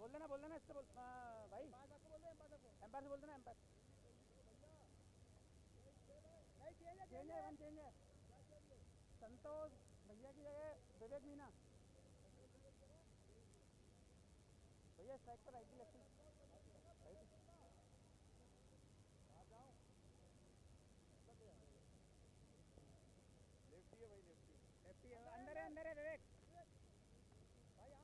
बोल देना इससे भाई एम्पायर से बोल देना एम्पायर चेंज है वन चेंज है संतोष भैया की जगह विवेक मीना भैया स्ट्राइक पर राइट लेफ्ट लेफ्टी है अंदर है विवेक भाई आओ ना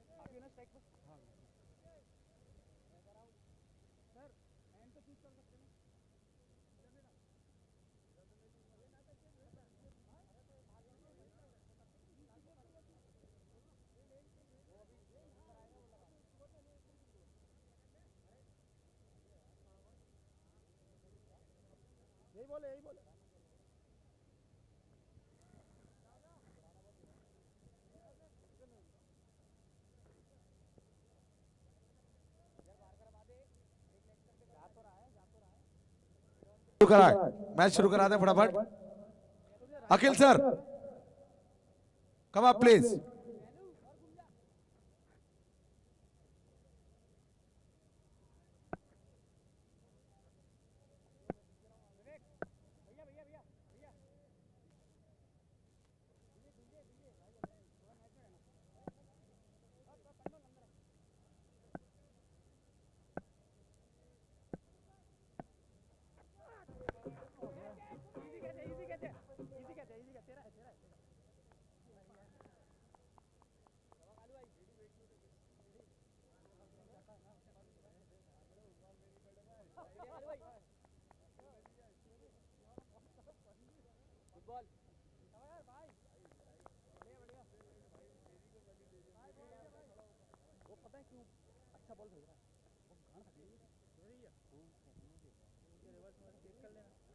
यहाँ आप ना स्ट्राइक पर हाँ सर एंड तो चूज कर सकते हैं यही बोले मैच शुरू करा दें फटाफट। अखिल सर कम अप प्लीज।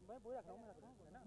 मैं वो रख रहा हूँ है ना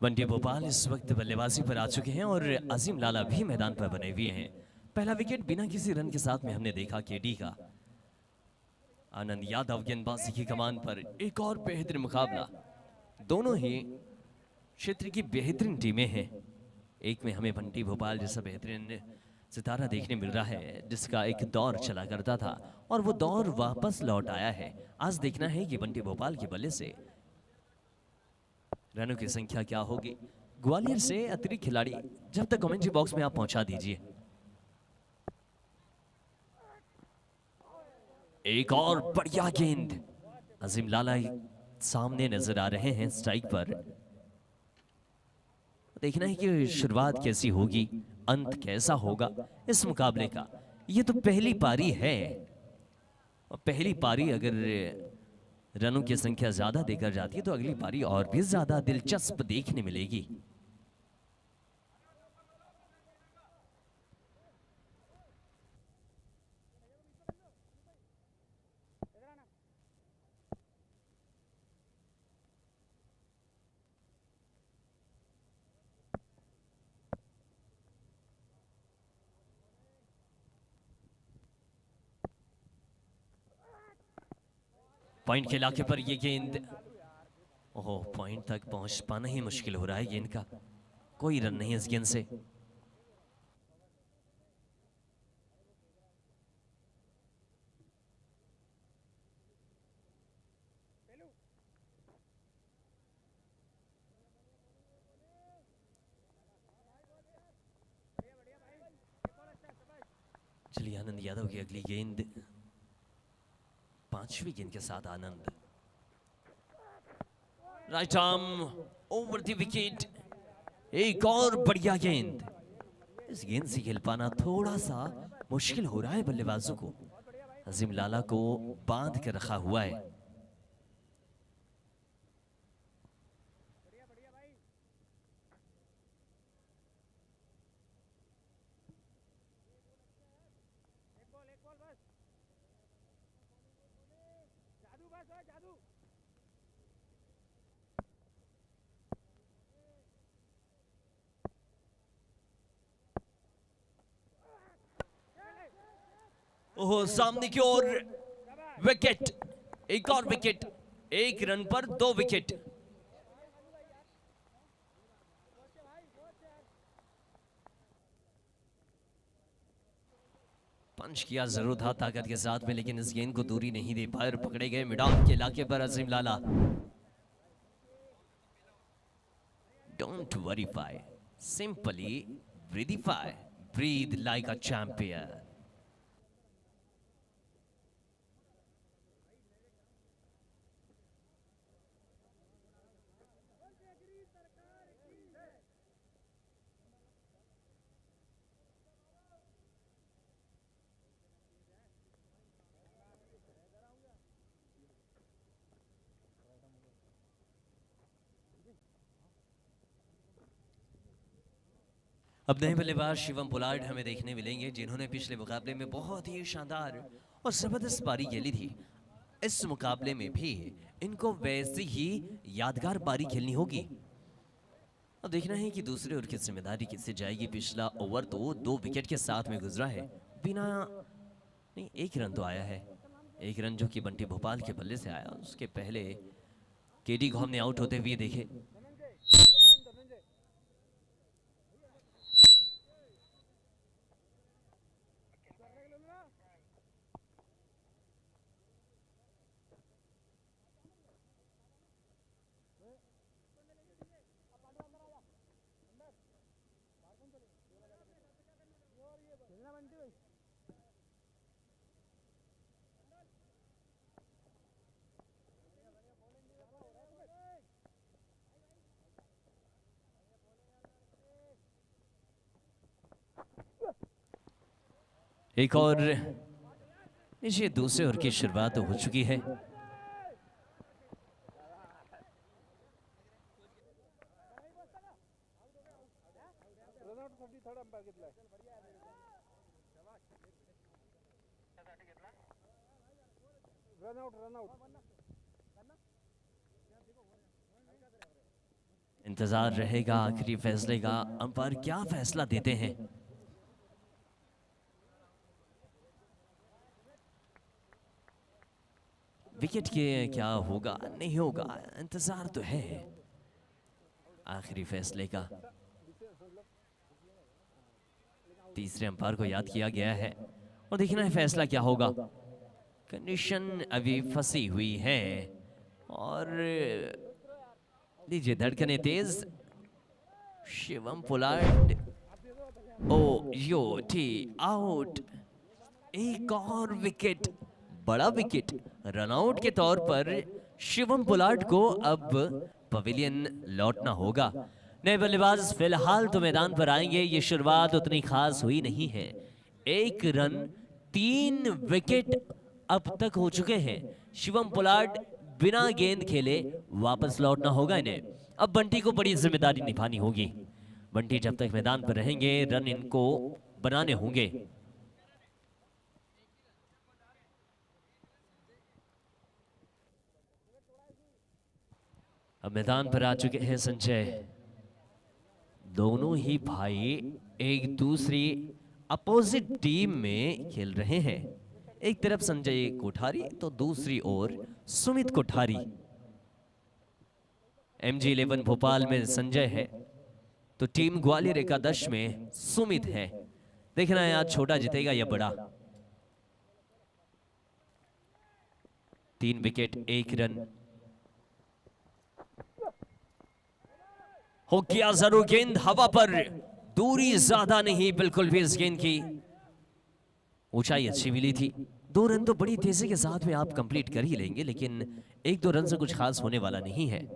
बंटी भोपाल इस वक्त बल्लेबाजी पर आ चुके हैं और अजीम लाला भी मैदान पर बने हुए हैं। पहला विकेट बिना किसी रन के साथ में हमने देखा केडी का। आनंद यादव गेंदबाजी की कमान पर एक और बेहतरीन मुकाबला। दोनों ही क्षेत्र की बेहतरीन टीमें हैं। एक में हमें बंटी भोपाल जैसा बेहतरीन सितारा देखने मिल रहा है जिसका एक दौर चला करता था और वो दौर वापस लौट आया है। आज देखना है कि बंटी भोपाल के बल्ले से रनों की संख्या क्या होगी। ग्वालियर से अतिरिक्त खिलाड़ी जब तक कमेंट्री बॉक्स में आप पहुंचा दीजिए। एक और बढ़िया गेंद। अजीम लाला सामने नजर आ रहे हैं स्ट्राइक पर। देखना है कि शुरुआत कैसी होगी, अंत कैसा होगा इस मुकाबले का। ये तो पहली पारी है और पहली पारी अगर रनों की संख्या ज्यादा देकर जाती है तो अगली पारी और भी ज्यादा दिलचस्प देखने मिलेगी। पॉइंट के इलाके पर ये गेंद, ओह पॉइंट तक पहुंच पाना ही मुश्किल हो रहा है गेंद का। कोई रन नहीं इस गेंद से। चलिए आनंद यादव की अगली गेंद 5वीं गेंद के साथ Anand, right arm over the wicket. एक और बढ़िया गेंद। इस गेंद से खेल पाना थोड़ा सा मुश्किल हो रहा है बल्लेबाजों को। अजीम लाला को बांध के रखा हुआ है। ओह, सामने की ओर विकेट, एक और विकेट। 1 रन पर 2 विकेट। पंच किया जरूर था ताकत के साथ में, लेकिन इस गेंद को दूरी नहीं दे पाए और पकड़े गए मिडान के इलाके पर Azim Lala. Don't worrify, simply breathify, breathe like a champion. अब नए बल्लेबाज शिवम पोलार्ड हमें देखने मिलेंगे, जिन्होंने पिछले मुकाबले में बहुत ही शानदार और जबरदस्त पारी खेली थी। इस मुकाबले में भी इनको वैसी ही यादगार पारी खेलनी होगी। अब देखना है कि दूसरे ओवर की जिम्मेदारी किससे जाएगी। पिछला ओवर तो 2 विकेट के साथ में गुजरा है, बिना नहीं 1 रन तो आया है। 1 रन जो कि बंटी भोपाल के बल्ले से आया। उसके पहले केडी को हमने आउट होते हुए देखे। एक और ये दूसरे ओवर की शुरुआत हो चुकी है। इंतजार रहेगा आखिरी फैसले का, अंपायर क्या फैसला देते हैं। विकेट के क्या होगा नहीं होगा, इंतजार तो है आखिरी फैसले का। तीसरे अंपायर को याद किया गया है और देखना है फैसला क्या होगा। कंडीशन अभी फंसी हुई है और लीजिए धड़कने तेज। शिवम पोलार्ड ओ यो टी आउट। एक और विकेट, बड़ा विकेट। रनआउट के तौर पर शिवम पोलार्ड को अब पवेलियन लौटना होगा। नए बल्लेबाज फिलहाल तो मैदान पर आएंगे। ये शुरुआत उतनी खास हुई नहीं है। 1 रन 3 विकेट अब तक हो चुके हैं। शिवम पोलार्ड बिना गेंद खेले वापस लौटना होगा इन्हें। अब बंटी को बड़ी जिम्मेदारी निभानी होगी। बंटी जब तक मैदान पर रहेंगे रन इनको बनाने होंगे। अब मैदान पर आ चुके हैं संजय। दोनों ही भाई एक दूसरी अपोजिट टीम में खेल रहे हैं। एक तरफ संजय कोठारी तो दूसरी ओर सुमित कोठारी। MG11 भोपाल में संजय है तो टीम ग्वालियर एकादश में सुमित है। देखना है आज छोटा जीतेगा या बड़ा। 3 विकेट 1 रन। हो गया जरूर गेंद हवा पर, दूरी ज्यादा नहीं बिल्कुल भी। इस गेंद की ऊंचाई अच्छी मिली थी, 2 रन तो बड़ी तेजी के साथ में आप कंप्लीट कर ही लेंगे, लेकिन 1-2 रन से कुछ खास होने वाला नहीं है।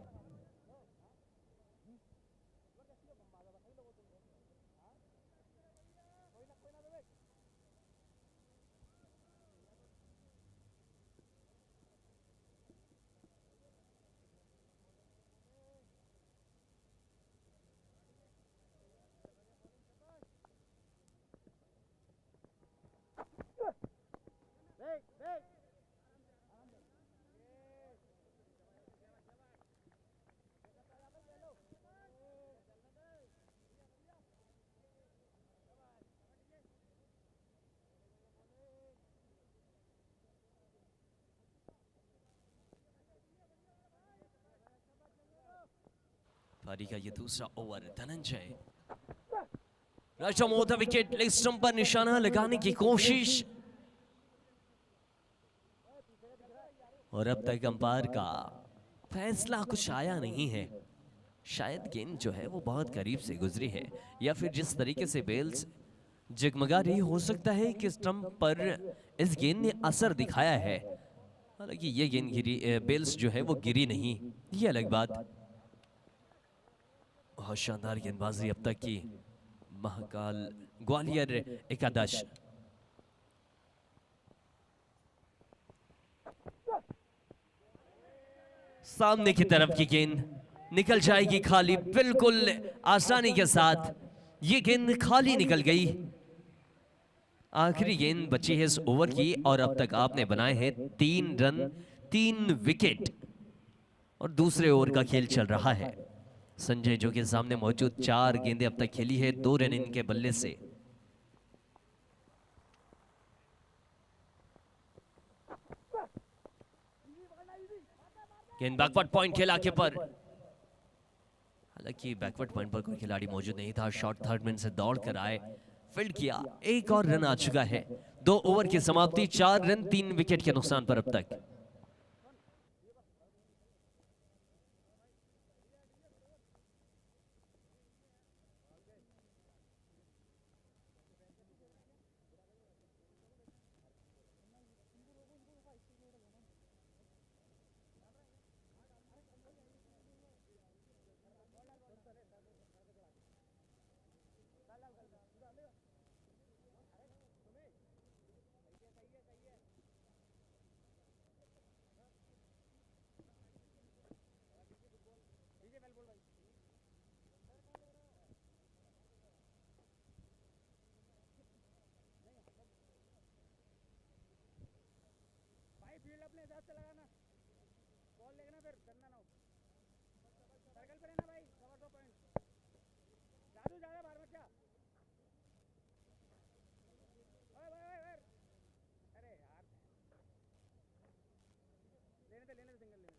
पारी का ये दूसरा ओवर, धनंजय राजा मोटा विकेट, लेग स्टंप पर निशाना लगाने की कोशिश, और अब तक अंपायर का फैसला कुछ आया नहीं है। शायद गेंद जो है वो बहुत करीब से गुजरी है, या फिर जिस तरीके से बेल्स जगमगा रही, हो सकता है कि स्टंप पर इस गेंद ने असर दिखाया है। हालांकि ये गेंद गिरी, बेल्स जो है वो गिरी नहीं, ये अलग बात। बहुत शानदार गेंदबाजी अब तक की महाकाल ग्वालियर एकादश। सामने की तरफ की गेंद निकल जाएगी खाली, बिल्कुल आसानी के साथ ये गेंद खाली निकल गई। आखिरी गेंद बची है इस ओवर की, और अब तक आपने बनाए हैं 3 रन 3 विकेट, और दूसरे ओवर का खेल चल रहा है। संजय जो कि सामने मौजूद 4 गेंदें अब तक खेली है, 2 रन इनके बल्ले से। गेंद बैकवर्ड पॉइंट खेला के पर, हालांकि बैकवर्ड पॉइंट पर कोई खिलाड़ी मौजूद नहीं था। शॉर्ट थर्ड मैन से दौड़ कर आए, फील्ड किया, एक और रन आ चुका है। 2 ओवर की समाप्ति, 4 रन 3 विकेट के नुकसान पर अब तक। फील्ड अपने हिसाब से लगाना, बॉल लेना, फिर डरना ना हो, सर्कल पे रहना भाई, कवर 2 पॉइंट, जादू ज्यादा बाहर मत जा। ओए, अरे यार, लेने दे सिंगल लेने दे।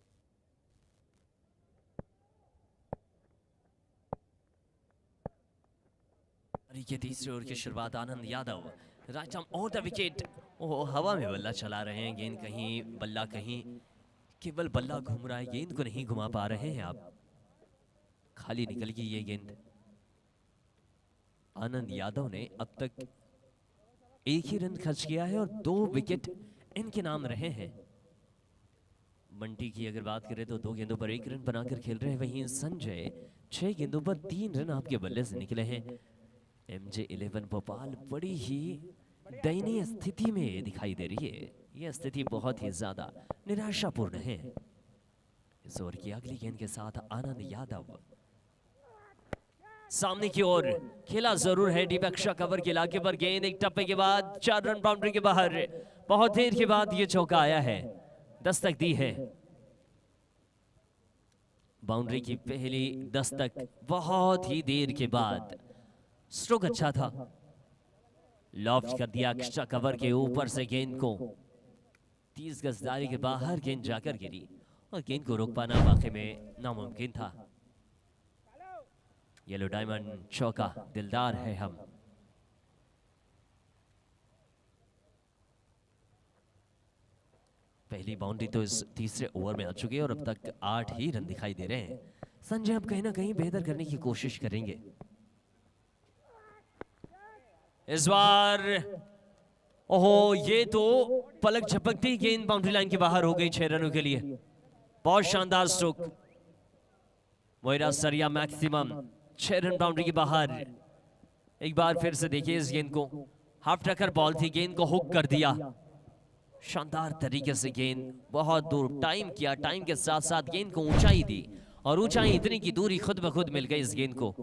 अरे ये तीसरे ओवर की शुरुआत, Anand Yadav right arm on the wicket. Oh, हवा में बल्ला चला रहे हैं, गेंद कहीं बल्ला कहीं, केवल बल्ला घूम रहा है, गेंद को नहीं घुमा पा रहे हैं आप। खाली निकल गई ये गेंद। आनंद यादव ने अब तक 1 ही रन खर्च किया है, और 2 विकेट इनके नाम रहे हैं। बंटी की अगर बात करें तो 2 गेंदों पर 1 रन बनाकर खेल रहे हैं, वहीं संजय 6 गेंदों पर 3 रन आपके बल्ले से निकले हैं। MJ11 भोपाल बड़ी ही दयनीय स्थिति में दिखाई दे रही है। यह स्थिति बहुत ही ज्यादा निराशापूर्ण है। इस ओवर की अगली गेंद के साथ आनंद यादव सामने की ओर खेला जरूर है, डीप एक्स्ट्रा कवर के इलाके पर गेंद एक टप्पे के बाद 4 रन बाउंड्री के बाहर। बहुत देर के बाद ये चौका आया है, दस्तक दी है। बाउंड्री की पहली दस्तक बहुत ही देर के बाद। स्ट्रोक अच्छा था, लॉफ्ट कर दिया एक्स्ट्रा कवर के ऊपर से गेंद को, 30 गज दायरे के बाहर गेंद जाकर गिरी, और गेंद को रोक पाना वाकई में नामुमकिन था। येलो डायमंड चौका, दिलदार है हम। पहली बाउंड्री तो इस तीसरे ओवर में आ चुकी है, और अब तक 8 ही रन दिखाई दे रहे हैं। संजय अब कहीं ना कहीं बेहतर करने की कोशिश करेंगे। इस बार ओहो, ये तो पलक झपकती गेंद बाउंड्री लाइन के बाहर हो गई 6 रनों के लिए। बहुत शानदार स्ट्रोक। मोइरा सरिया मैक्सिमम 6 रन बाउंड्री के बाहर। एक बार फिर से देखिए इस गेंद को, हाफ टक्कर बॉल थी, गेंद को हुक कर दिया शानदार तरीके से। गेंद बहुत दूर टाइम किया, टाइम के साथ साथ गेंद को ऊंचाई दी और ऊंचाई इतनी की दूरी खुद ब खुद मिल गई इस गेंद को।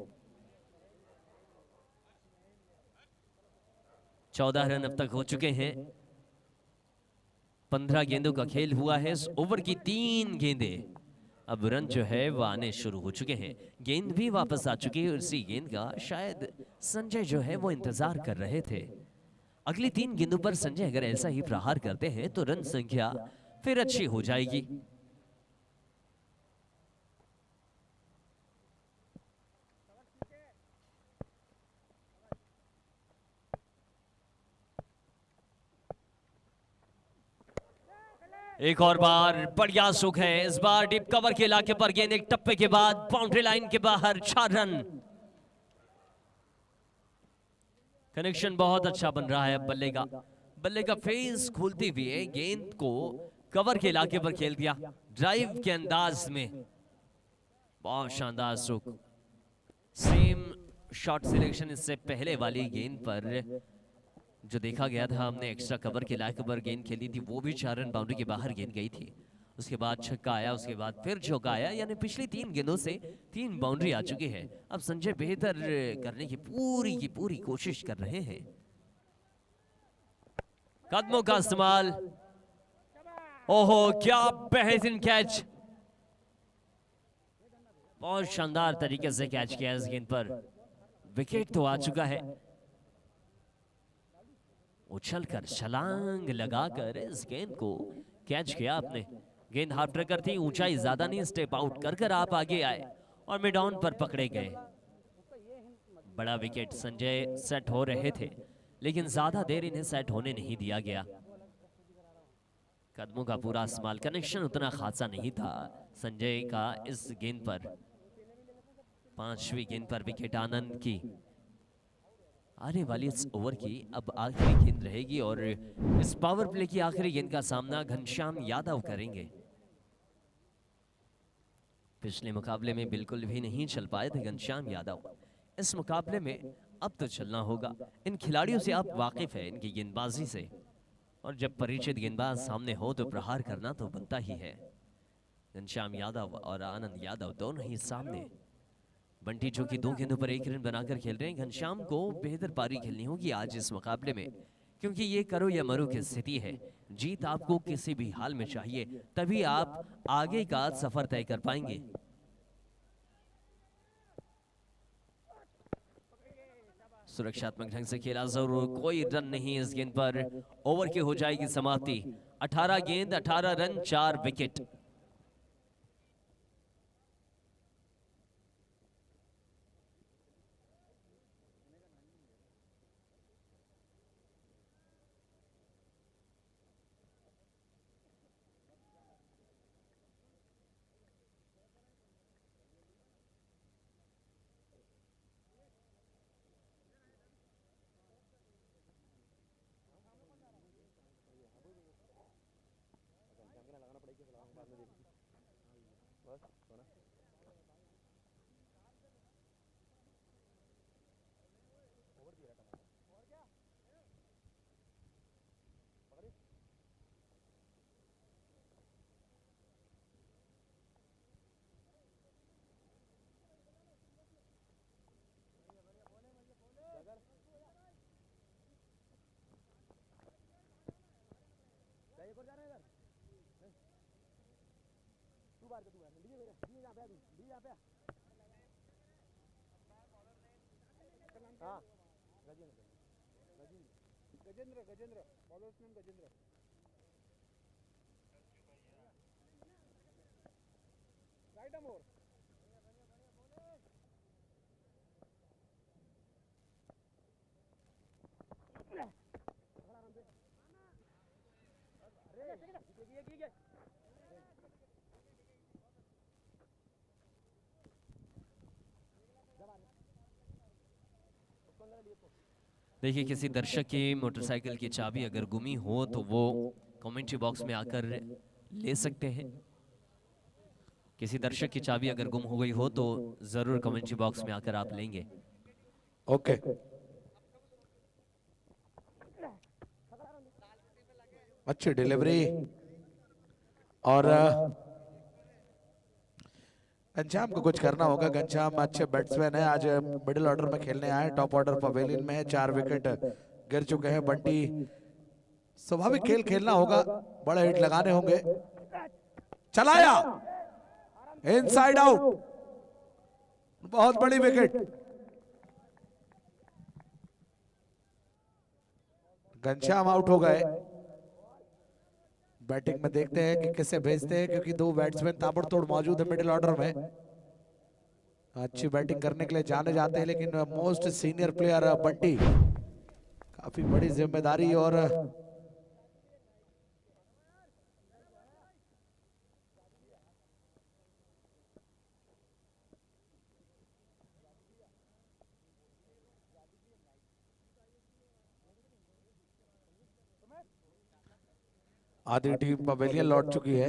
14 रन अब तक हो चुके हैं। 15 गेंदों का खेल हुआ है। इस ओवर की 3 गेंदें, अब रन जो है वो आने शुरू हो चुके हैं। गेंद भी वापस आ चुकी है। उसी गेंद का शायद संजय जो है वो इंतजार कर रहे थे। अगली 3 गेंदों पर संजय अगर ऐसा ही प्रहार करते हैं तो रन संख्या फिर अच्छी हो जाएगी। एक और बार बढ़िया सुख है। इस बार डीप कवर के इलाके पर गेंद एक टप्पे के बाद बाउंड्री लाइन के बाहर 4 रन। कनेक्शन बहुत अच्छा बन रहा है। बल्ले का फेस खुलती हुई है, गेंद को कवर के इलाके पर खेल दिया ड्राइव के अंदाज में। बहुत शानदार स्ट्रोक। सेम शॉट सिलेक्शन इससे पहले वाली गेंद पर जो देखा गया था हमने, एक्स्ट्रा कवर के इलाके पर गेंद खेली थी, वो भी 4 रन बाउंड्री के बाहर गेंद गई थी। उसके बाद छक्का आया, उसके बाद फिर चौका आया, यानी पिछली 3 गेंदों से 3 बाउंड्री आ चुकी है। अब संजय बेहतर करने की पूरी कोशिश कर रहे हैं। कदमों का इस्तेमाल। ओहो, क्या बेहतरीन कैच। बहुत शानदार तरीके से कैच किया इस गेंद पर। विकेट तो आ चुका है। उछलकर छलांग लगाकर इस गेंद को कैच किया आपने। गेंद हाफ ट्रैकर थी, ऊंचाई ज्यादा नहीं, स्टेप आउट कर आप आगे आए और मिड ऑन पर पकड़े गए। बड़ा विकेट। संजय सेट हो रहे थे लेकिन ज्यादा देर इन्हें सेट होने नहीं दिया गया। कदमों का पूरा इस्तेमाल। कनेक्शन उतना खासा नहीं था संजय का इस गेंद पर। 5वीं गेंद पर विकेट आनंद की। आने वाली इस ओवर की अब आखिरी गेंद रहेगी और इस पावर प्ले की आखिरी गेंद का सामना घनश्याम यादव करेंगे। पिछले मुकाबले में बिल्कुल भी नहीं चल पाए थे घनश्याम यादव। इस मुकाबले में अब तो चलना होगा। इन खिलाड़ियों से आप वाकिफ है, इनकी गेंदबाजी से, और जब परिचित गेंदबाज सामने हो तो प्रहार करना तो बनता ही है। घनश्याम यादव और आनंद यादव दोनों ही सामने। बंटी जो कि 2 गेंदों पर 1 रन बनाकर खेल रहे हैं। घनश्याम को बेहतर पारी खेलनी होगी आज इस मुकाबले में, क्योंकि ये करो या मरो की स्थिति है। जीत आपको किसी भी हाल में चाहिए, तभी आप आगे का सफर तय कर पाएंगे। सुरक्षात्मक ढंग से खेला जरूर, कोई रन नहीं इस गेंद पर। ओवर की हो जाएगी समाप्ति। 18 गेंद 18 रन 4 विकेट। हाँ, Gajendra bowler name Gajendra. Right arm over. देखिए, किसी दर्शक की मोटरसाइकिल की चाबी अगर गुमी हो तो वो कमेंट्री बॉक्स में आकर ले सकते हैं। किसी दर्शक की चाबी अगर गुम हो गई हो तो जरूर कमेंट्री बॉक्स में आकर आप लेंगे। ओके, अच्छी डिलीवरी। और घनश्याम को कुछ करना होगा। घनश्याम अच्छे बैट्समैन है, आज मिडिल ऑर्डर में खेलने आए, टॉप ऑर्डर पवेलियन में है, 4 विकेट गिर चुके हैं। बंटी स्वाभाविक खेल खेलना होगा, बड़े हिट लगाने होंगे। चलाया इनसाइड आउट, बहुत बड़ी विकेट। घनश्याम आउट हो गए। बैटिंग में देखते हैं कि किसे भेजते हैं, क्योंकि 2 बैट्समैन ताबड़तोड़ मौजूद है मिडिल ऑर्डर में। अच्छी बैटिंग करने के लिए जाने जाते हैं, लेकिन मोस्ट सीनियर प्लेयर बंटी, काफी बड़ी जिम्मेदारी। और आधी टीम पवेलियन लौट चुकी है।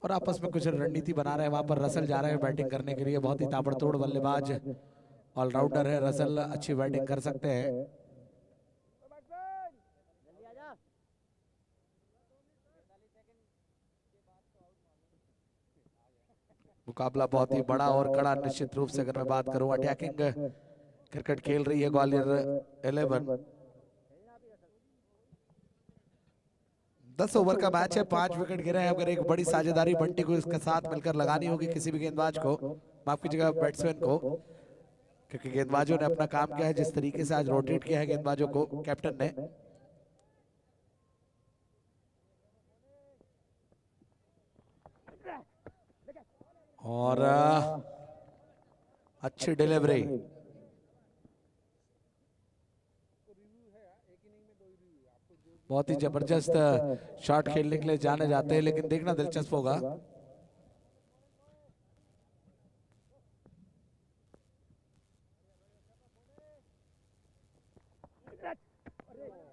और आपस में कुछ रणनीति बना रहे हैं। वहां पर रसल जा रहे हैं बैटिंग करने के लिए, बहुत ही ताबड़तोड़ बल्लेबाज ऑलराउंडर है रसल, अच्छी बैटिंग कर सकते हैं। मुकाबला बहुत ही बड़ा और कड़ा निश्चित रूप से। अगर मैं बात करूं, अटैकिंग क्रिकेट खेल रही है ग्वालियर 11। 10 ओवर का मैच है, 5 विकेट गिरे हैं। अगर एक बड़ी साझेदारी बंटी को इसके साथ मिलकर लगानी होगी, किसी भी गेंदबाज को, माफ कीजिएगा बैट्समैन को, क्योंकि गेंदबाजों ने अपना काम किया है। जिस तरीके से आज रोटेट किया है गेंदबाजों को कैप्टन ने, और अच्छी डिलीवरी। बहुत ही जबरदस्त शॉट खेलने के लिए जाने जाते हैं, लेकिन देखना दिलचस्प होगा।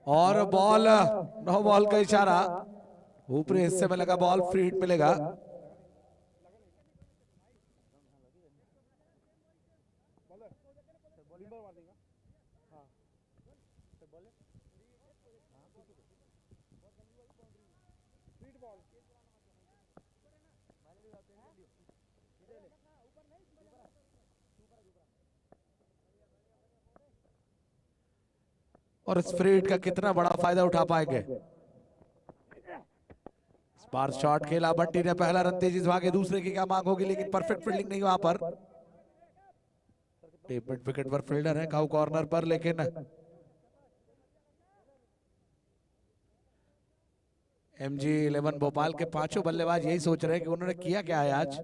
और बॉल, नो बॉल का इशारा, ऊपरी हिस्से में लगा बॉल, फ्री हिट मिलेगा। और इस फ्री हिट का कितना बड़ा फायदा उठा पाएंगे। बार शॉट खेला बंटी ने, पहला रन तेजी से भागे, दूसरे की क्या मांग होगी, लेकिन परफेक्ट फील्डिंग नहीं वहां पर। टेपमेंट विकेट पर फील्डर है काउ कॉर्नर पर, लेकिन MG 11 भोपाल के 5 बल्लेबाज यही सोच रहे हैं कि उन्होंने किया क्या है आज।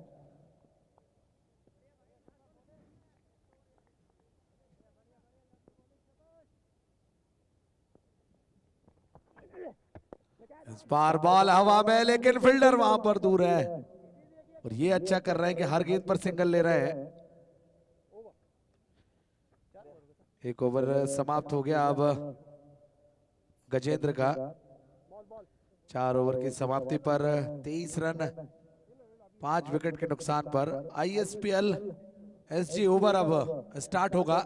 इस बार बॉल हवा में, लेकिन फील्डर वहां पर दूर है। और ये अच्छा कर रहे हैं कि हर गेंद पर सिंगल ले रहे हैं। एक ओवर समाप्त हो गया अब गजेंद्र का। 4 ओवर की समाप्ति पर 23 रन 5 विकेट के नुकसान पर ISPL SG ओवर अब स्टार्ट होगा।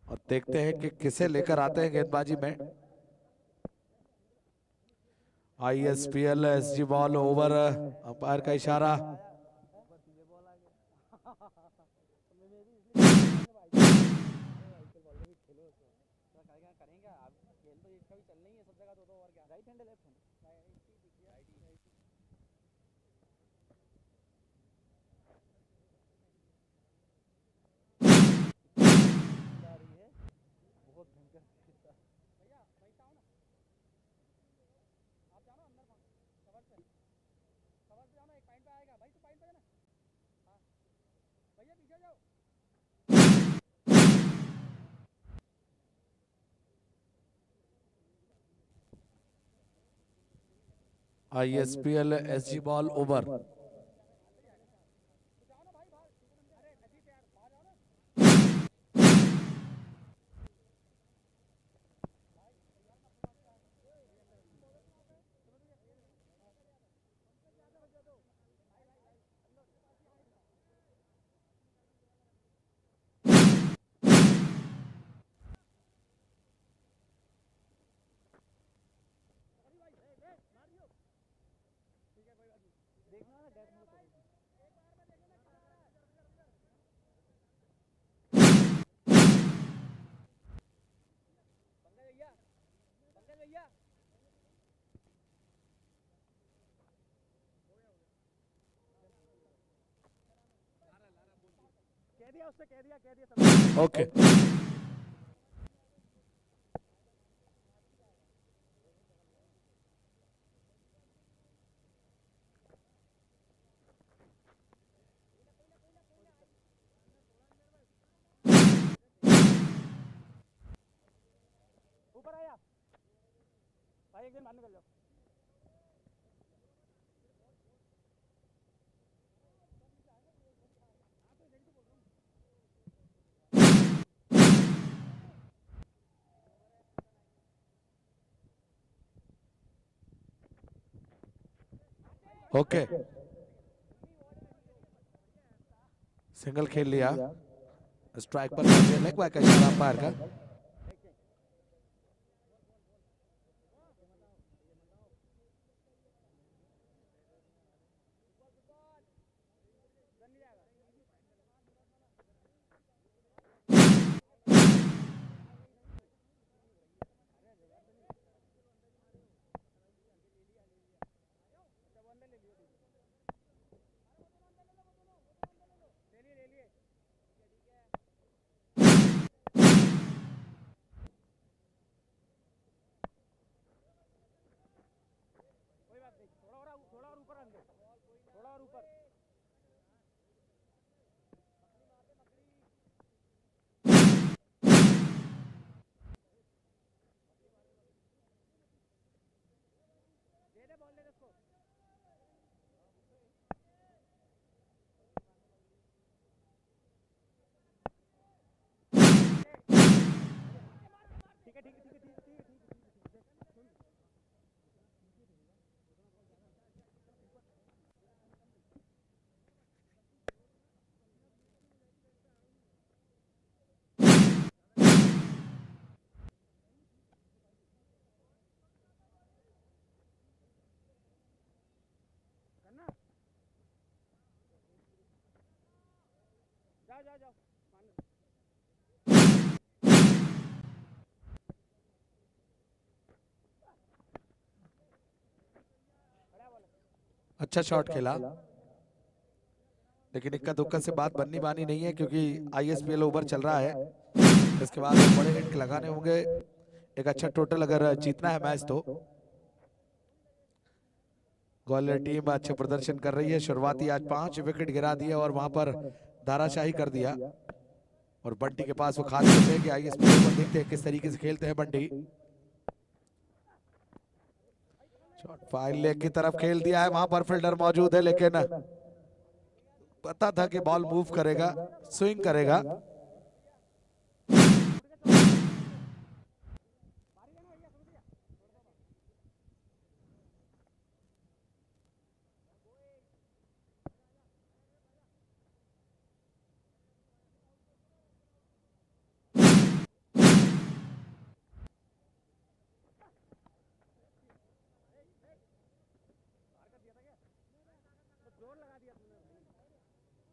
और देखते हैं कि किसे लेकर आते हैं गेंदबाजी में। ISPL SG ball over, umpire का इशारा। जाओ ना अंदर कवर से जाओ ना, एक पॉइंट पे आएगा भाई, तू पॉइंट पे जाना। हाँ भैया पीछे जाओ। ISPL SG ball over. जाओ ना भाई बाहर, अरे नजीब यार बाहर जाओ ना। ठीक है कोई बात नहीं, देखना ना डेथ में तो। पंकज भैया, पंकज भैया कह दिया उससे, कह दिया सब। ओके ऊपर आया भाई, एक दिन बाहर निकल जाओ। ओके सिंगल खेल लिया, स्ट्राइक पर लेग बाय का इशारा अंपायर का। ले लिए कोई बात नहीं, थोड़ा और ऊपर आने दो, थोड़ा और ऊपर। दे दे बॉल, दे दे उसको। ठीक है ठीक है ठीक है ठीक है ठीक है ठीक है, सुन। करना, जाओ जाओ जाओ मान लो। बड़ा बॉल है। अच्छा शॉट खेला, लेकिन इक्का दुक्का से बात बननी बानी नहीं है, क्योंकि ISPL ओवर चल रहा है। इसके बाद बड़े हिट लगाने होंगे, एक अच्छा टोटल अगर जीतना है मैच तो। ग्वालियर टीम अच्छे प्रदर्शन कर रही है, शुरुआती आज 5 विकेट गिरा दिए और वहां पर धाराशाही कर दिया। और बंटी के पास वो खास है कि ISPL ओवर देखते हैं किस तरीके से खेलते हैं बंटी। शॉट फाइल लेग की तरफ खेल दिया है, वहां पर फील्डर मौजूद है, लेकिन पता था कि बॉल मूव करेगा, स्विंग करेगा। जोर लगा दिया तुमने भाई,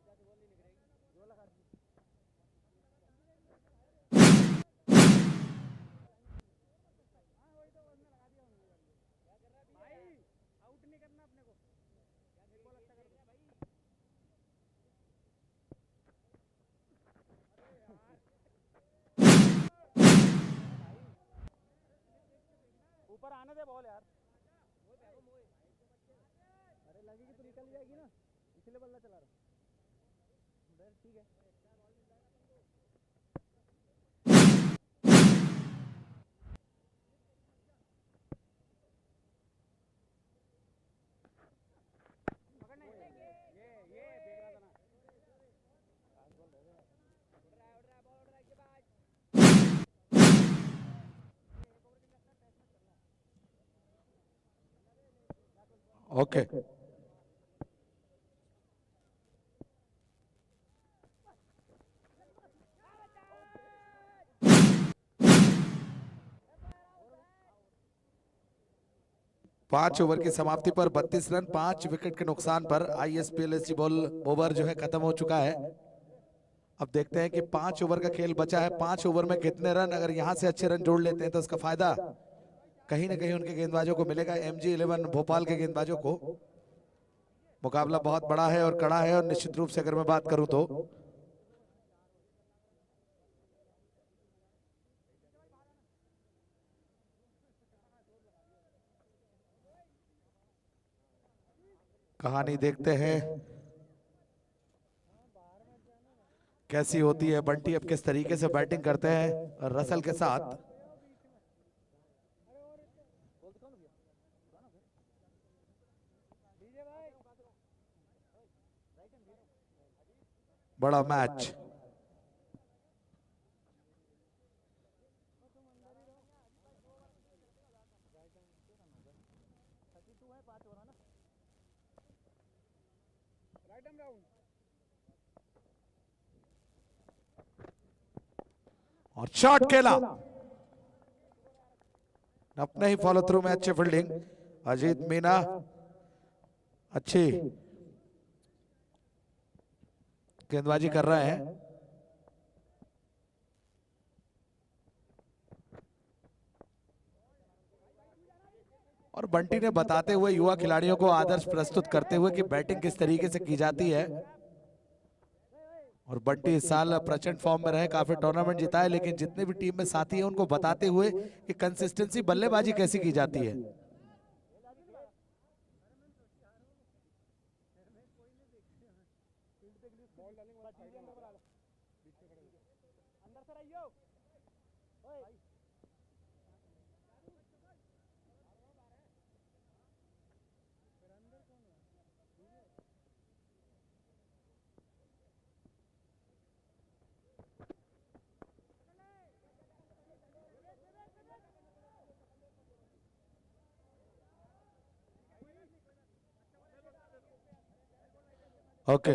जाके बॉल नहीं निकलेगी, जोर लगा दिया। हाँ वही तो उसने लगा दिया उन्होंने। क्या कर रहा है भाई, आउट नहीं करना अपने को, एक बॉल अच्छा कर दो भाई। ऊपर आने दे बॉल यार। लगेगी तो निकल जाएगी ना, इसलिए बल्ला चला रहा। ठीक है। पकड़ना ये देख रहा था ना। ओके, 5 ओवर की समाप्ति पर 32 रन 5 विकेट के नुकसान पर ISPLSG बॉल ओवर जो है खत्म हो चुका है। अब देखते हैं कि 5 ओवर का खेल बचा है, 5 ओवर में कितने रन, अगर यहां से अच्छे रन जोड़ लेते हैं तो उसका फायदा कहीं ना कहीं उनके गेंदबाजों को मिलेगा, MG11 भोपाल के गेंदबाजों को। मुकाबला बहुत बड़ा है और कड़ा है, और निश्चित रूप से अगर मैं बात करूं तो कहानी देखते हैं कैसी होती है। बंटी अब किस तरीके से बैटिंग करते हैं रसल के साथ। बड़ा मैच, और शॉट खेला अपने ही फॉलो थ्रू में, अच्छी फील्डिंग अजीत मीना, अच्छी गेंदबाजी कर रहे हैं। और बंटी ने बताते हुए युवा खिलाड़ियों को आदर्श प्रस्तुत करते हुए कि बैटिंग किस तरीके से की जाती है। और बंटी इस साल प्रचंड फॉर्म में रहे, काफी टूर्नामेंट जीता है, लेकिन जितने भी टीम में साथी हैं उनको बताते हुए कि कंसिस्टेंसी बल्लेबाजी कैसी की जाती है। ओके,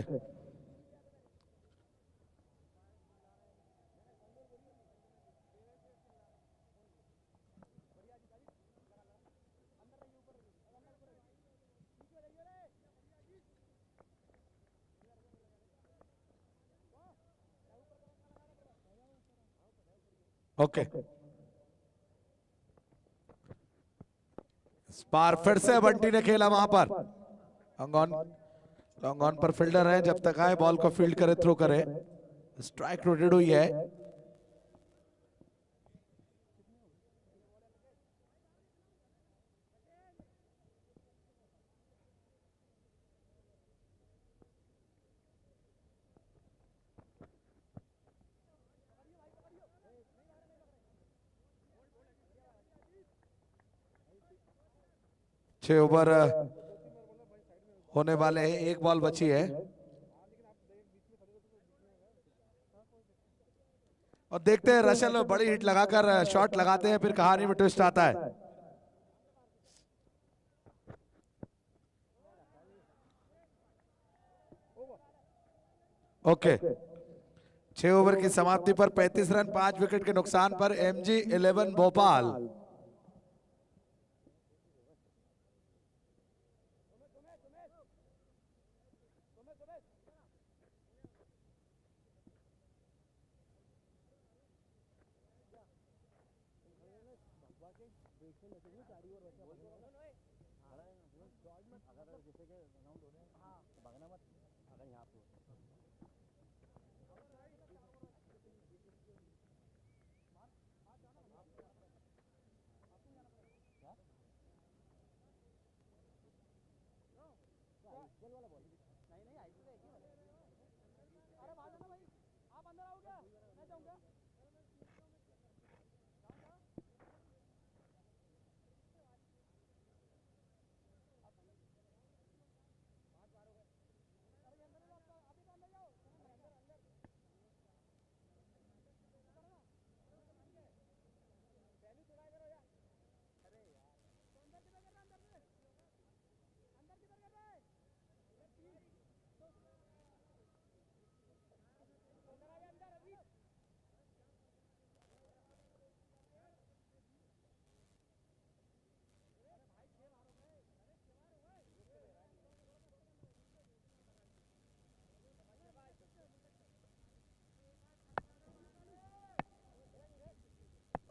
ओके, बार फिर से बंटी ने खेला वहां पर। लॉन्ग ऑन पर फील्डर है, जब तक आए बॉल को फील्ड करे, थ्रो करे। स्ट्राइक रोटेड हुई है। छह ओवर होने वाले हैं, एक बॉल बची है। और देखते हैं रसल बड़ी हिट लगाकर शॉट लगाते हैं, फिर कहानी में ट्विस्ट आता है। ओके, 6 ओवर की समाप्ति पर 35 रन 5 विकेट के नुकसान पर MG11 भोपाल।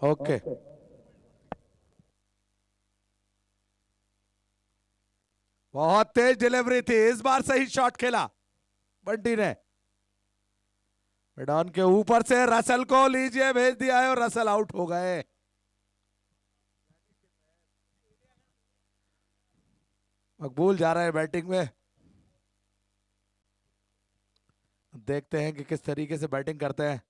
ओके, बहुत तेज डिलीवरी थी, इस बार सही शॉट खेला बंटी ने। मिडॉन के ऊपर से रसल को लीजिए भेज दिया है और रसल आउट हो गए। मकबूल जा रहे हैं बैटिंग में, देखते हैं कि किस तरीके से बैटिंग करते हैं।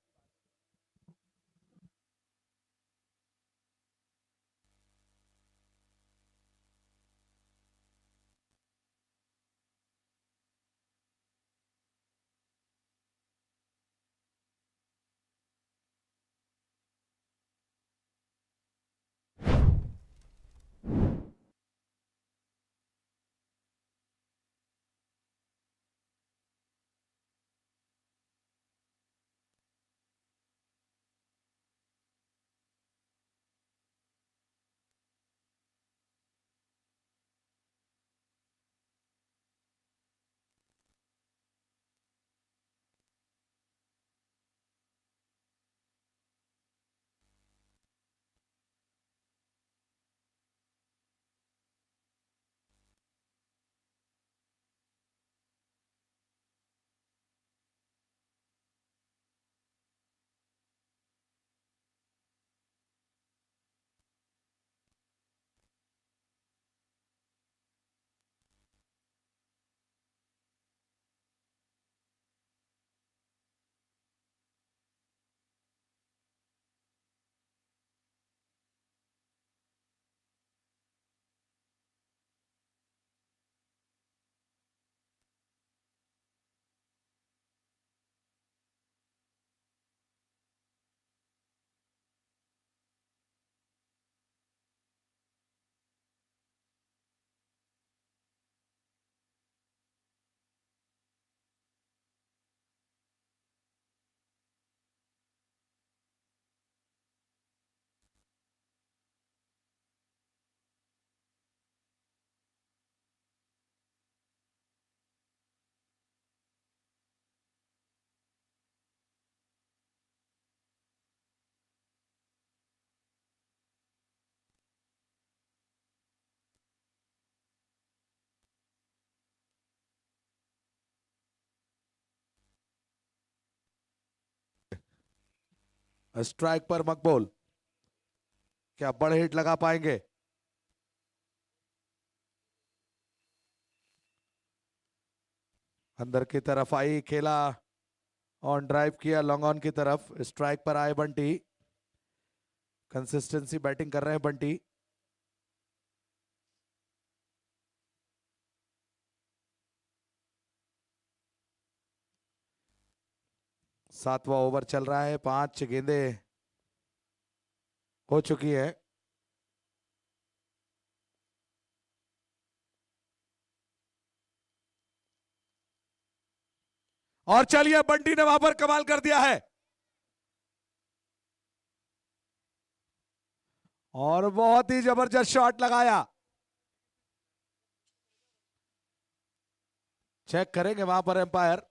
स्ट्राइक पर मकबूल, क्या बड़े हिट लगा पाएंगे? अंदर की तरफ आई, खेला, ऑन ड्राइव किया, लॉन्ग ऑन की तरफ, स्ट्राइक पर आए बंटी। कंसिस्टेंसी बैटिंग कर रहे हैं बंटी। सातवां ओवर चल रहा है, 5 गेंदे हो चुकी है। और चलिए, बंटी ने वहां पर कमाल कर दिया है और बहुत ही जबरदस्त शॉट लगाया। चेक करेंगे वहां पर एम्पायर।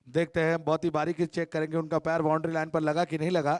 देखते हैं, बहुत ही बारीकी चेक करेंगे उनका पैर बाउंड्री लाइन पर लगा कि नहीं लगा।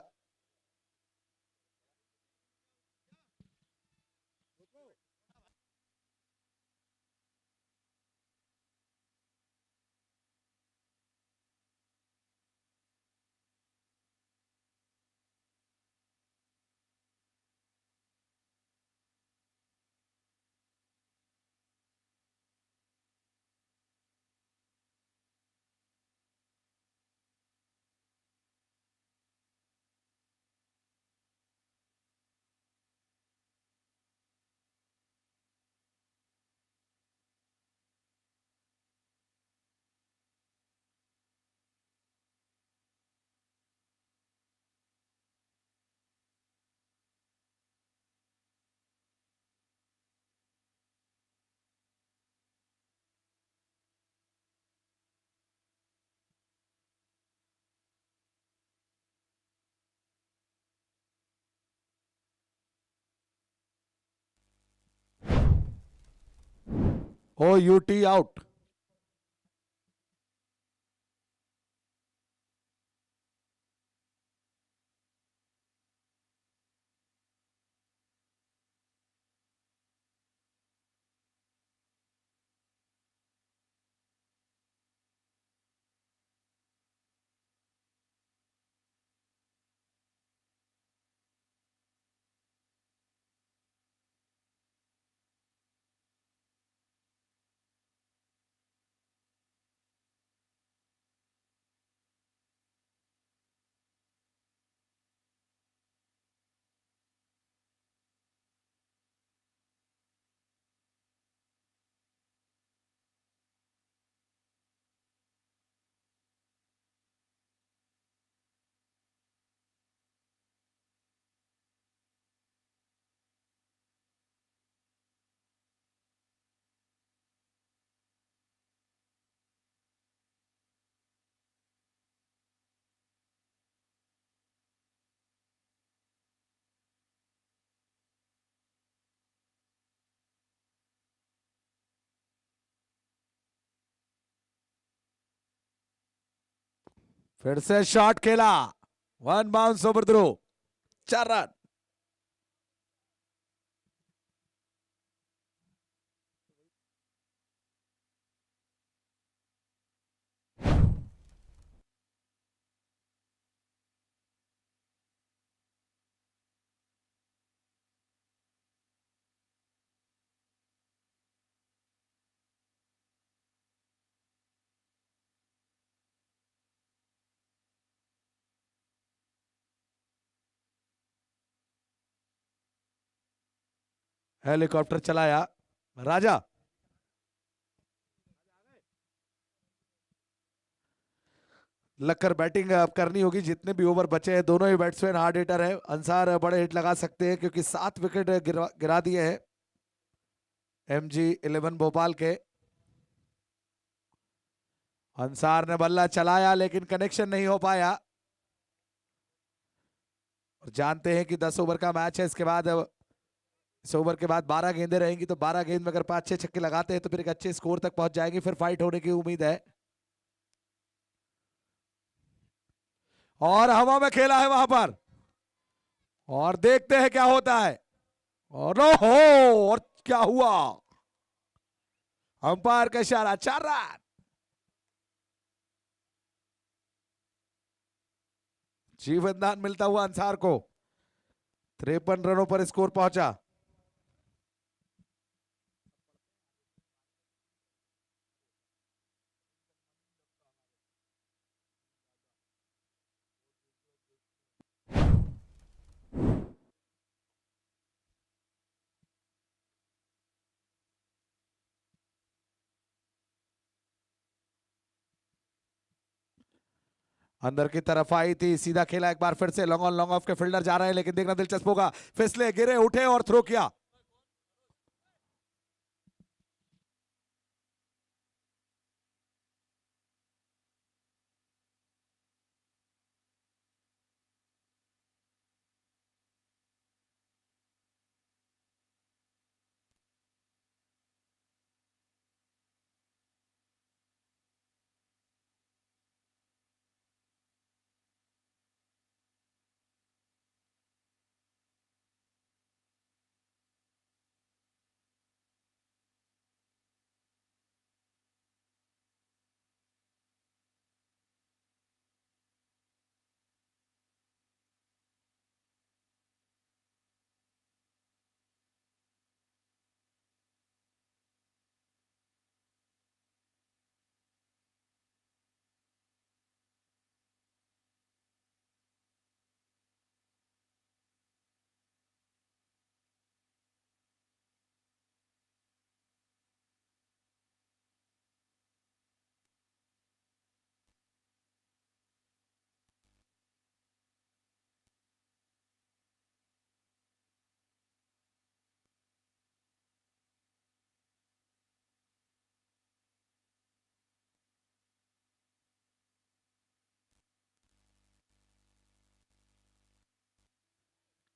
OUT out. फिर से शॉट खेला, 1 bounce over throw, 4 run. Helicopter चलाया राजा। लगकर बैटिंग अब करनी होगी, जितने भी ओवर बचे हैं दोनों ही बैट्समैन हार्ड हिटर है। अंसार बड़े हिट लगा सकते हैं क्योंकि 7 विकेट गिरा दिए हैं MG11 भोपाल के। अंसार ने बल्ला चलाया लेकिन कनेक्शन नहीं हो पाया। और जानते हैं कि 10 ओवर का मैच है, इसके बाद इस ओवर के बाद 12 गेंदें रहेंगी, तो 12 गेंद में अगर 5-6 छक्के लगाते हैं तो फिर एक अच्छे स्कोर तक पहुंच जाएंगे, फिर फाइट होने की उम्मीद है। और हवा में खेला है वहां पर, और देखते हैं क्या होता है। और हो, और क्या हुआ, अंपायर का इशारा, 4 रन। जीवनदान मिलता हुआ अंसार को, 53 रनों पर स्कोर पहुंचा। अंदर की तरफ आई थी, सीधा खेला एक बार फिर से, लॉन्ग ऑन लॉन्ग ऑफ के फील्डर जा रहे हैं, लेकिन देखना दिलचस्प होगा। फिसले, गिरे, उठे और थ्रो किया।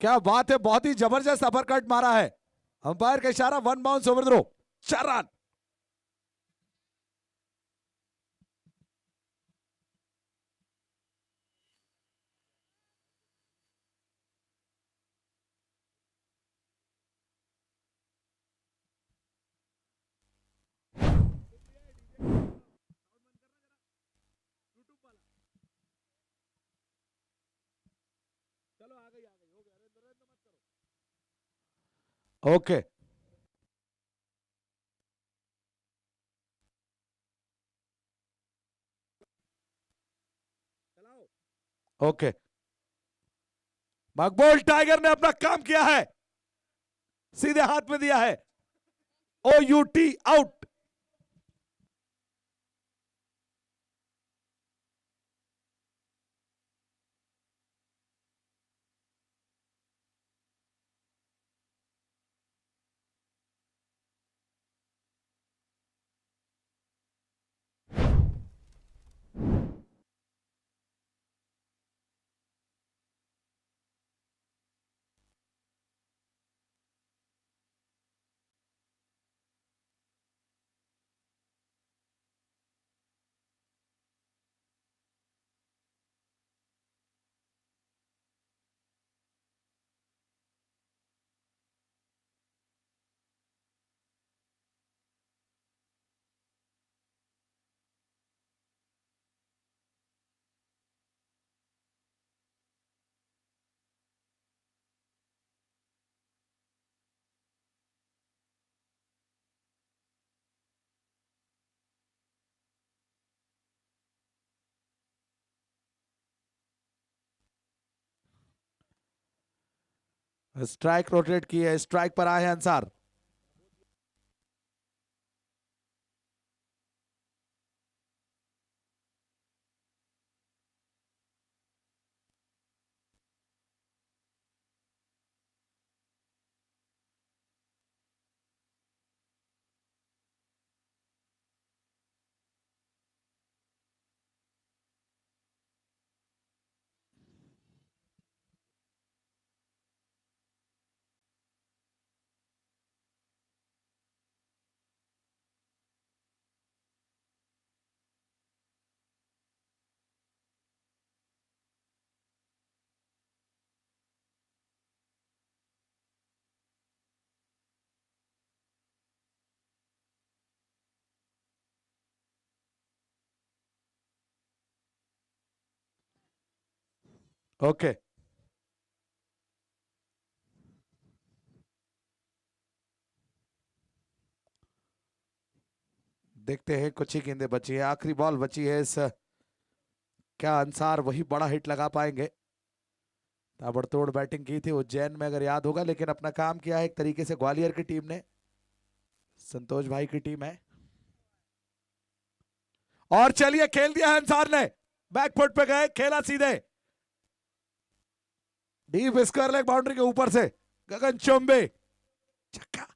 क्या बात है, बहुत ही जबरदस्त अपरकट मारा है। अंपायर का इशारा, 1 bounce over throw, 4 run. Okay okay, Maqbool tiger ने अपना काम किया है, सीधे हाथ में दिया है। OUT out. स्ट्राइक रोटेट की है, स्ट्राइक पर आए हैं अंसार। ओके देखते हैं, कुछ ही गेंदें बची है, आखिरी बॉल बची है इस, क्या अंसार वही बड़ा हिट लगा पाएंगे? ताबड़तोड़ बैटिंग की थी उज्जैन में, अगर याद होगा, लेकिन अपना काम किया है एक तरीके से ग्वालियर की टीम ने, संतोष भाई की टीम है। और चलिए, खेल दिया है अंसार ने, बैकफुट पे गए, खेला सीधे डीप स्क्वायर लेग बाउंड्री के ऊपर से, गगन चौबे, छक्का।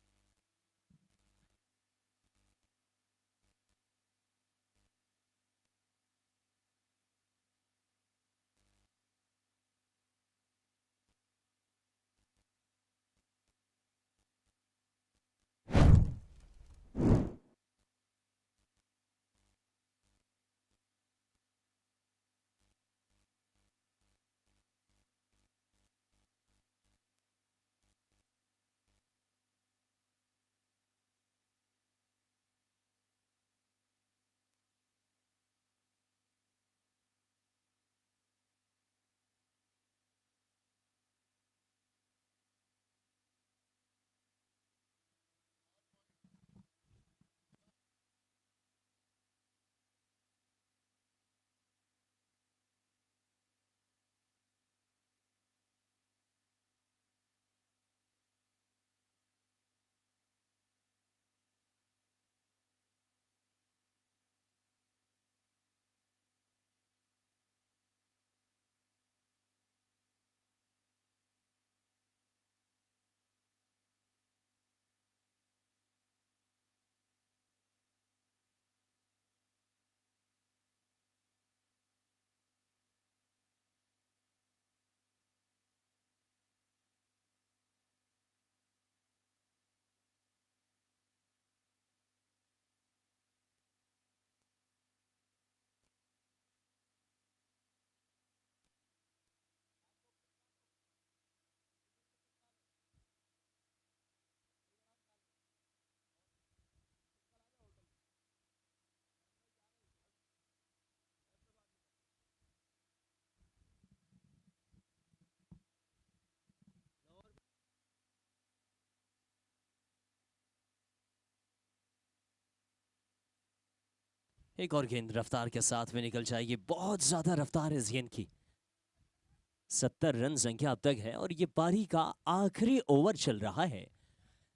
एक और गेंद रफ्तार के साथ में निकल जाएगी, बहुत ज्यादा रफ्तार है इस गेंद की। 70 रन संख्या अब तक है और ये पारी का आखिरी ओवर चल रहा है।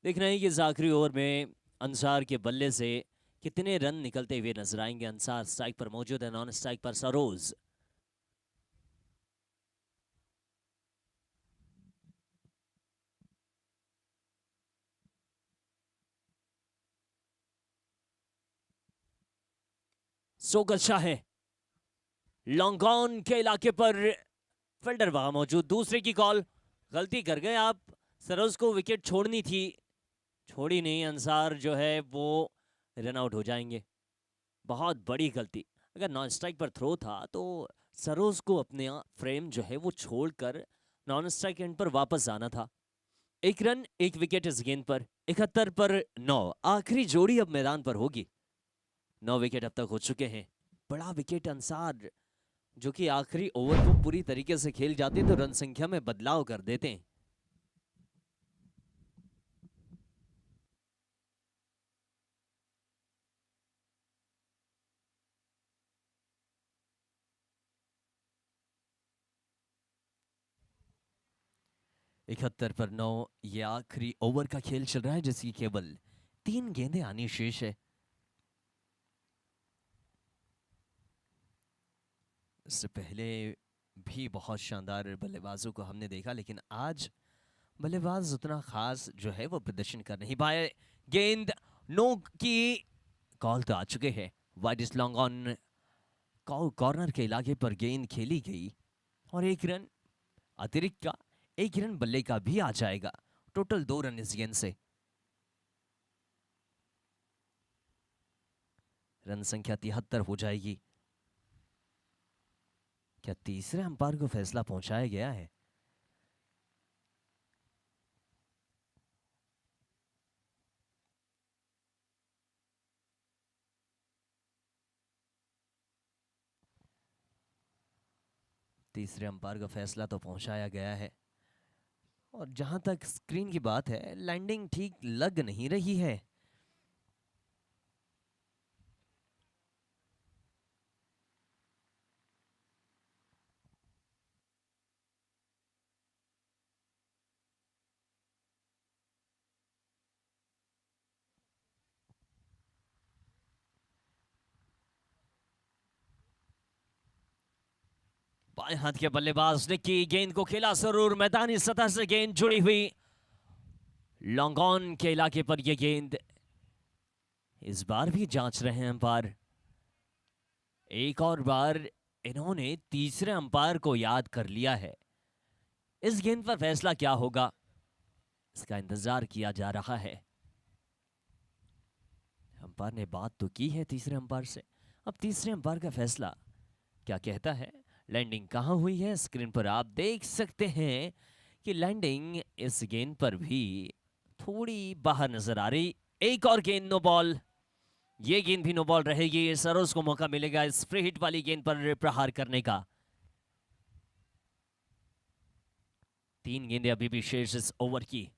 देख रहे हैं कि इस आखिरी ओवर में अंसार के बल्ले से कितने रन निकलते हुए नजर आएंगे। अंसार स्ट्राइक पर मौजूद है, नॉन स्ट्राइक पर सरोज। सोक अच्छा है, लॉन्ग ऑन के इलाके पर फील्डर वहां मौजूद। दूसरे की कॉल, गलती कर गए आप, सरोज को विकेट छोड़नी थी, छोड़ी नहीं। अंसार जो है वो रन आउट हो जाएंगे, बहुत बड़ी गलती। अगर नॉन स्ट्राइक पर थ्रो था तो सरोज को अपने फ्रेम जो है वो छोड़कर नॉन स्ट्राइक एंड पर वापस आना था। एक रन एक विकेट इस गेंद पर, 71 पर 9। आखिरी जोड़ी अब मैदान पर होगी। 9 विकेट अब तक हो चुके हैं। बड़ा विकेट अंसार, जो कि आखिरी ओवर को पूरी तरीके से खेल जाते तो रन संख्या में बदलाव कर देते हैं। इकहत्तर पर 9 ये आखिरी ओवर का खेल चल रहा है, जिसकी केवल 3 गेंदें आनी शेष है। इससे पहले भी बहुत शानदार बल्लेबाजों को हमने देखा, लेकिन आज बल्लेबाज उतना खास जो है वो प्रदर्शन कर नहीं पाए। गेंद नो की कॉल तो आ चुके हैं। Wide is long on, corner के इलाके पर गेंद खेली गई और एक रन अतिरिक्त का, एक रन बल्ले का भी आ जाएगा। टोटल 2 रन इस गेंद से। रन संख्या 73 हो जाएगी। क्या तीसरे अंपायर को फैसला पहुंचाया गया है? तीसरे अंपायर का फैसला तो पहुंचाया गया है और जहां तक स्क्रीन की बात है, लैंडिंग ठीक लग नहीं रही है। बाएं हाथ के बल्लेबाज ने की गेंद को खेला जरूर, मैदानी सतह से गेंद जुड़ी हुई। लॉन्ग ऑन के इलाके पर यह गेंद, इस बार भी जांच रहे हैं अंपायर। एक और बार इन्होंने तीसरे अंपायर को याद कर लिया है। इस गेंद पर फैसला क्या होगा, इसका इंतजार किया जा रहा है। अंपायर ने बात तो की है तीसरे अंपायर से, अब तीसरे अंपायर का फैसला क्या कहता है। लैंडिंग कहां हुई है, स्क्रीन पर आप देख सकते हैं कि लैंडिंग इस गेंद पर भी थोड़ी बाहर नजर आ रही। एक और गेंद नो बॉल, ये गेंद भी नो बॉल रहेगी। सरोज को मौका मिलेगा इस फ्री हिट वाली गेंद पर प्रहार करने का। 3 गेंदें अभी भी शेष इस ओवर की।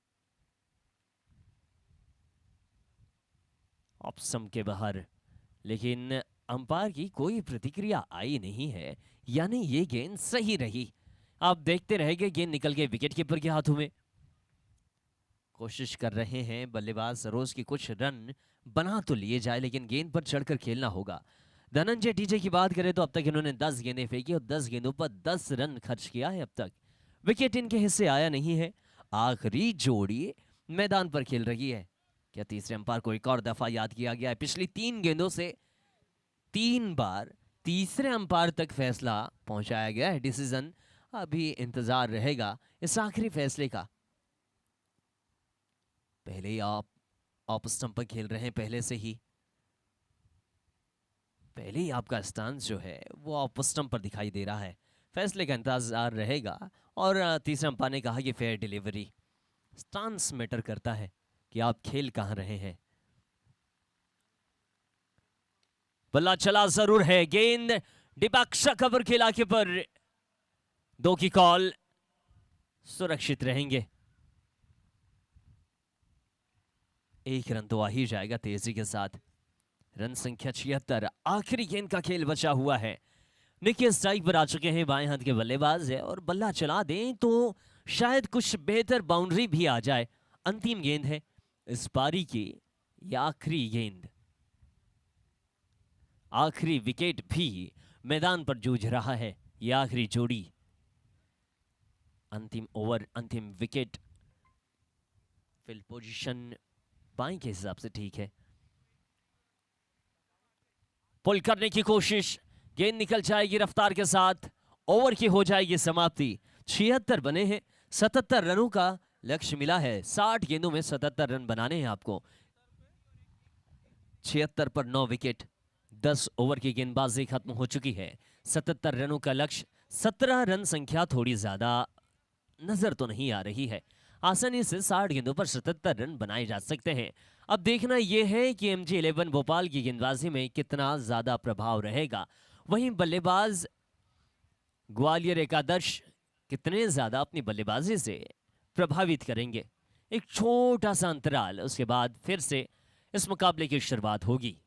ऑफ स्टंप के बाहर, लेकिन अंपायर की कोई प्रतिक्रिया आई नहीं है, यानी ये गेंद सही रही। आप देखते रहेंगे गेंद निकल के विकेट कीपर के हाथों में। कोशिश कर रहे हैं बल्लेबाज सरोज की कुछ रन बना तो लिए जाए, लेकिन गेंद पर चढ़कर खेलना होगा। धनंजय टीजे की बात करें तो अब तक इन्होंने 10 गेंदें फेंकी और 10 गेंदों पर 10 रन खर्च किया है अब तक। विकेट इनके हिस्से आया नहीं है। आखिरी जोड़ी मैदान पर खेल रही है। क्या तीसरे अंपायर को एक और दफा याद किया गया है? पिछली 3 गेंदों से 3 बार तीसरे अंपायर तक फैसला पहुंचाया गया है। डिसीजन अभी इंतजार रहेगा इस आखिरी फैसले का। पहले ही आप ऑफ स्टंप पर खेल रहे हैं, पहले से ही आपका स्टांस जो है वो ऑफ स्टंप पर दिखाई दे रहा है। फैसले का इंतजार रहेगा और तीसरे अंपायर ने कहा कि फेयर डिलीवरी, स्टांस मैटर करता है कि आप खेल कहां रहे हैं। बल्ला चला जरूर है, गेंद डिबाक्सा कवर के इलाके पर 2 की कॉल, सुरक्षित रहेंगे। 1 रन तो आ ही जाएगा तेजी के साथ। रन संख्या 76। आखिरी गेंद का खेल बचा हुआ है। निकी स्ट्राइक पर आ चुके हैं, बाएं हाथ के बल्लेबाज है और बल्ला चला दें तो शायद कुछ बेहतर बाउंड्री भी आ जाए। अंतिम गेंद है इस पारी की, यह आखिरी गेंद। आखिरी विकेट भी मैदान पर जूझ रहा है, यह आखिरी जोड़ी। अंतिम ओवर, अंतिम विकेट। फील्ड पोजीशन बाएं के हिसाब से ठीक है। पुल करने की कोशिश, गेंद निकल जाएगी रफ्तार के साथ, ओवर की हो जाएगी समाप्ति। 76 बने हैं, 77 रनों का लक्ष्य मिला है। 60 गेंदों में 77 रन बनाने हैं आपको। 76 पर 9 विकेट, 10 ओवर की गेंदबाजी खत्म हो चुकी है। 77 रनों का लक्ष्य, 17 रन संख्या थोड़ी ज्यादा नजर तो नहीं आ रही है। आसानी से 60 गेंदों पर 77 रन बनाए जा सकते हैं। अब देखना यह है कि MG11 भोपाल की गेंदबाजी में कितना ज्यादा प्रभाव रहेगा। वहीं बल्लेबाज ग्वालियर एकादश कितने ज्यादा अपनी बल्लेबाजी से प्रभावित करेंगे। एक छोटा सा अंतराल, उसके बाद फिर से इस मुकाबले की शुरुआत होगी।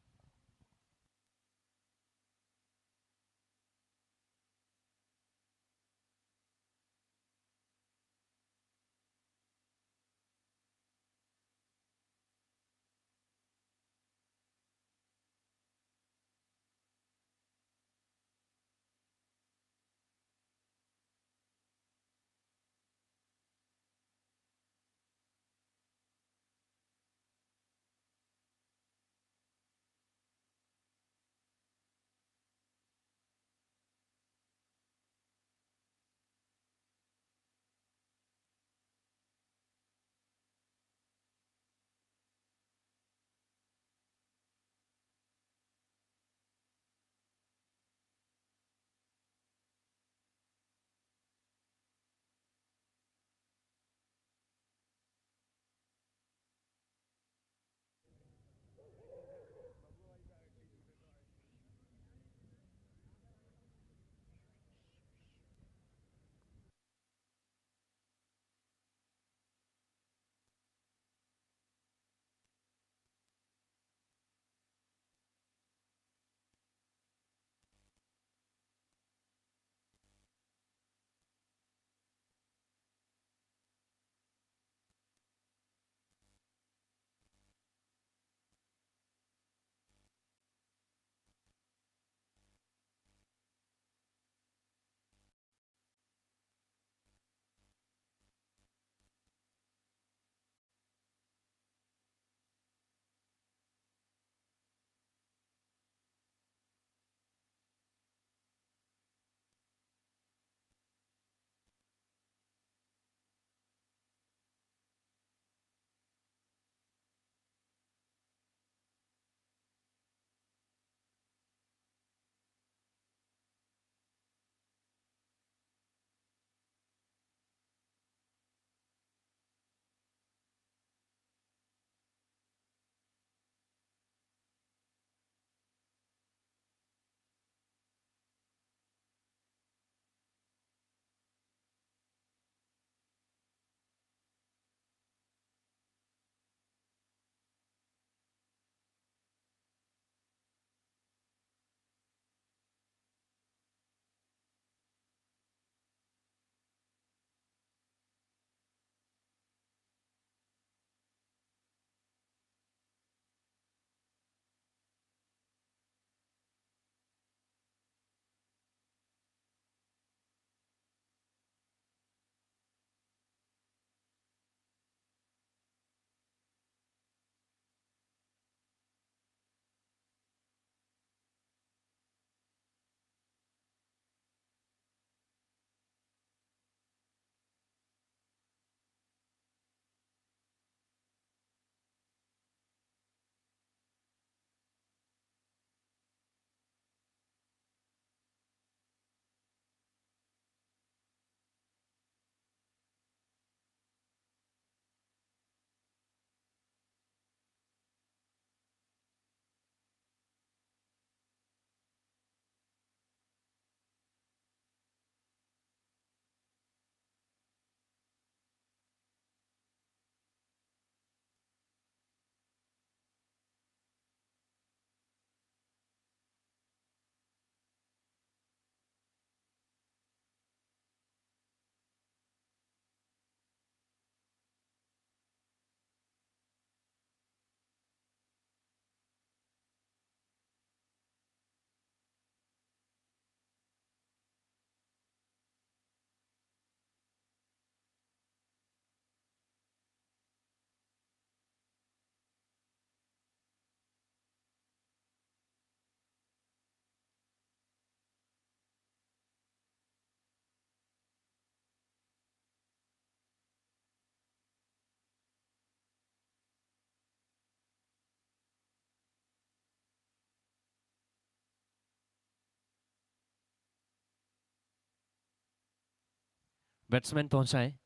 बैट्समैन पहुंचा है।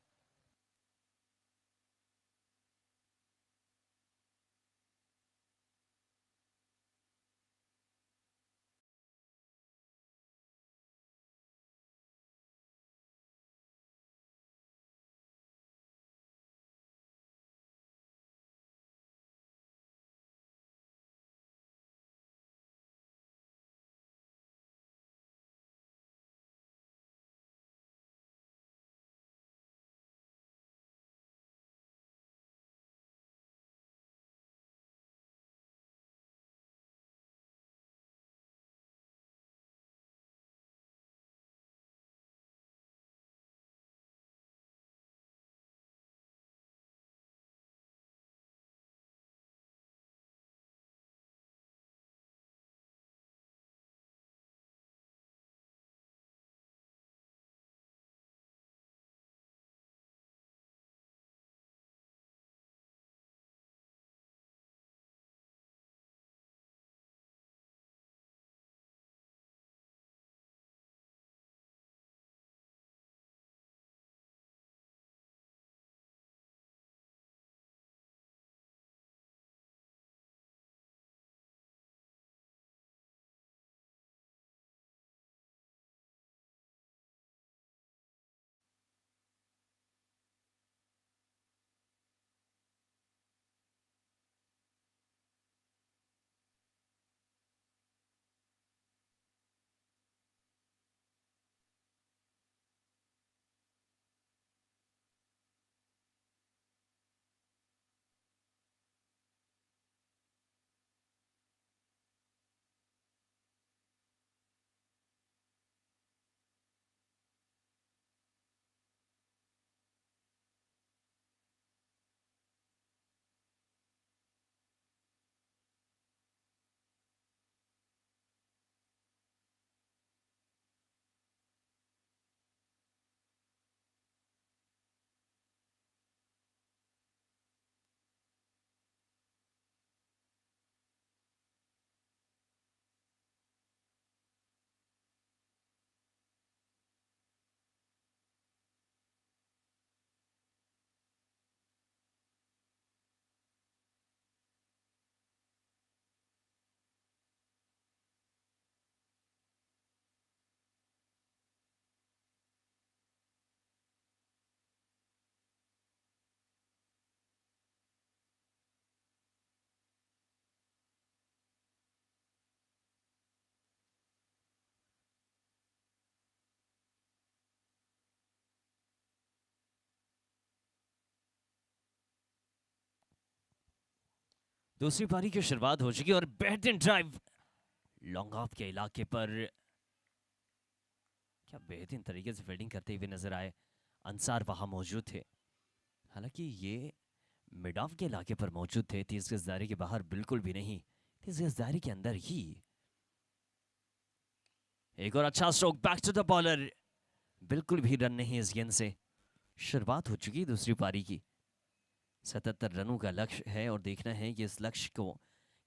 दूसरी पारी की शुरुआत हो चुकी है और बेहतरीन ड्राइव लॉन्ग ऑफ के इलाके पर, क्या बेहतरीन तरीके से फील्डिंग करते हुए नजर आए। अंसार वहां मौजूद थे, हालांकि ये मिड ऑफ के इलाके पर मौजूद थे, 30 गज दायरे के बाहर बिल्कुल भी नहीं, 30 गज दायरे के अंदर ही। एक और अच्छा stroke back to the bowler, बिल्कुल भी रन नहीं इस गेंद से। शुरुआत हो चुकी दूसरी पारी की, 77 रनों का लक्ष्य है और देखना है कि इस लक्ष्य को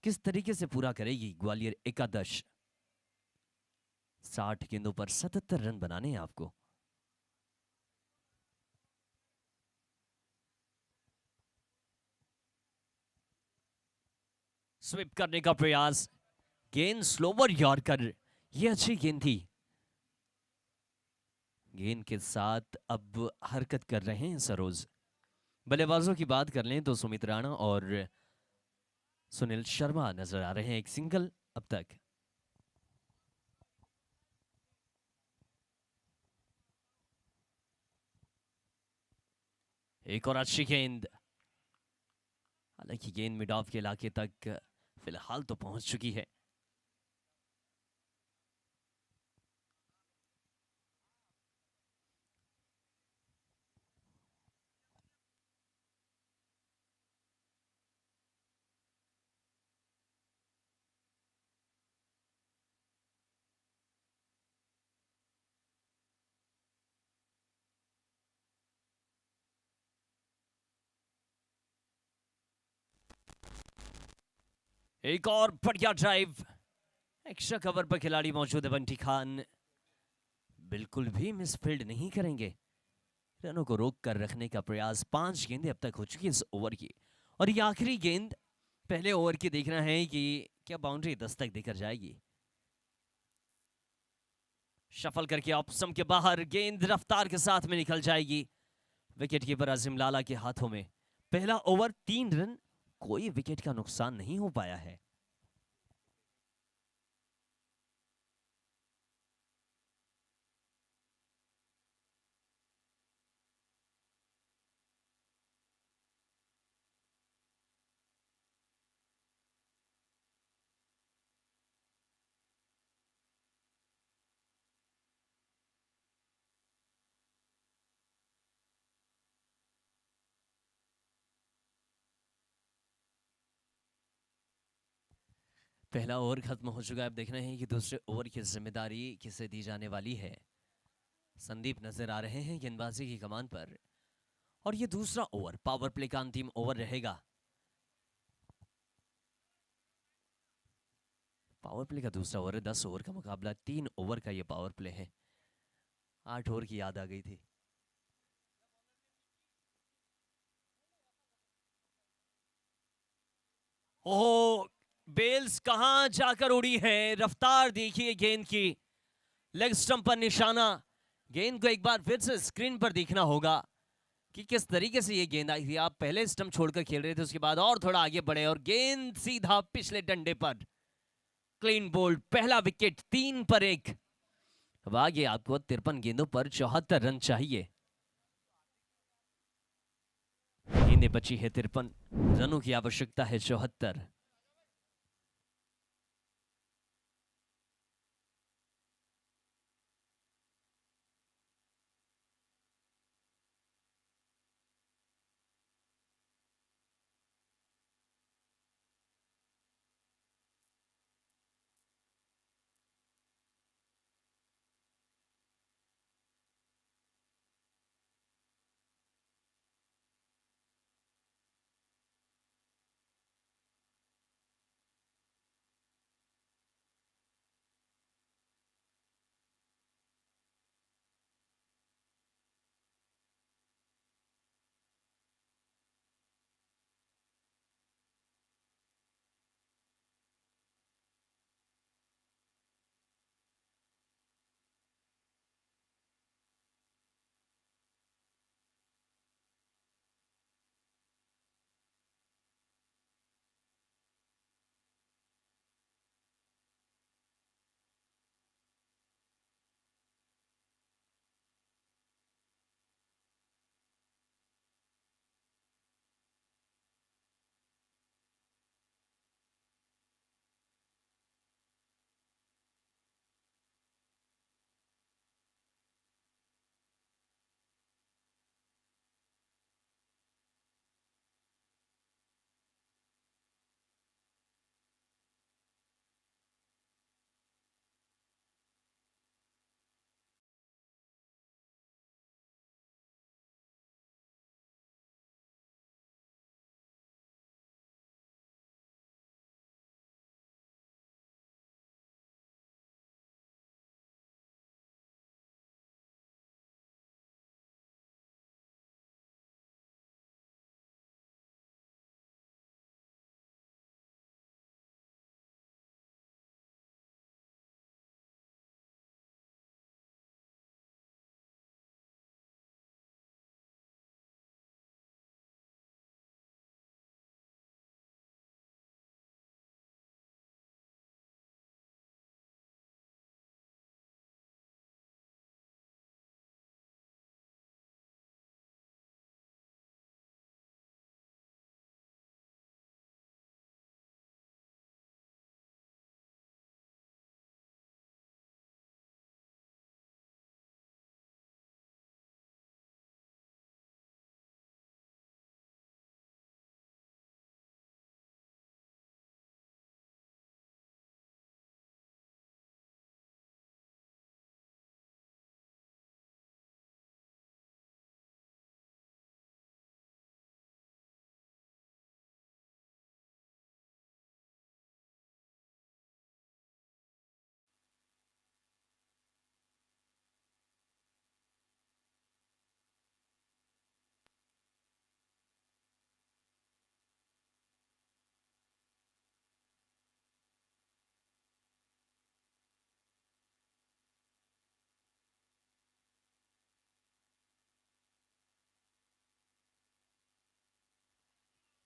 किस तरीके से पूरा करेगी ग्वालियर एकादश। 60 गेंदों पर 77 रन बनाने हैं आपको। स्विप करने का प्रयास, गेंद स्लोवर यॉर्कर, ये अच्छी गेंद थी। गेंद के साथ अब हरकत कर रहे हैं सरोज। बल्लेबाजों की बात कर लें तो सुमित राणा और सुनील शर्मा नजर आ रहे हैं, एक सिंगल अब तक। एक और अच्छी गेंद, हालांकि गेंद मिड ऑफ के इलाके तक फिलहाल तो पहुंच चुकी है। एक और बढ़िया ड्राइव, एक्स्ट्रा कवर पर खिलाड़ी मौजूद है बंटी खान, बिल्कुल भी मिसफील्ड नहीं करेंगे। रनों को रोक कर रखने का प्रयास। 5 गेंदें अब तक हो चुकी इस ओवर की और ये आखिरी गेंद पहले ओवर की देखना है कि क्या बाउंड्री दस्तक देकर जाएगी। शफल करके ऑप्शन के बाहर, गेंद रफ्तार के साथ में निकल जाएगी। विकेट कीपर अजीम लाला के हाथों में। पहला ओवर 3 रन, कोई विकेट का नुकसान नहीं हो पाया है। पहला ओवर खत्म हो चुका है। अब देखना है कि दूसरे ओवर की जिम्मेदारी किसे दी जाने वाली है। संदीप नजर आ रहे हैं गेंदबाजी की कमान पर और ये दूसरा ओवर पावर प्ले का अंतिम ओवर रहेगा। पावर प्ले का दूसरा ओवर है। 10 ओवर का मुकाबला, 3 ओवर का ये पावर प्ले है। 8 ओवर की याद आ गई थी। ओह, बेल्स कहां जाकर उड़ी है। रफ्तार देखिए गेंद की, लेग स्टंप पर निशाना। गेंद को एक बार फिर से स्क्रीन पर देखना होगा कि किस तरीके से ये गेंद आई थी। आप पहले स्टंप छोड़कर खेल रहे थे, उसके बाद और थोड़ा आगे बढ़े और गेंद सीधा पिछले डंडे पर। क्लीन बोल्ड, पहला विकेट, 3 पर 1। अब आगे आपको 53 गेंदों पर 74 रन चाहिए। गेंदें बची है 53, रनों की आवश्यकता है 74।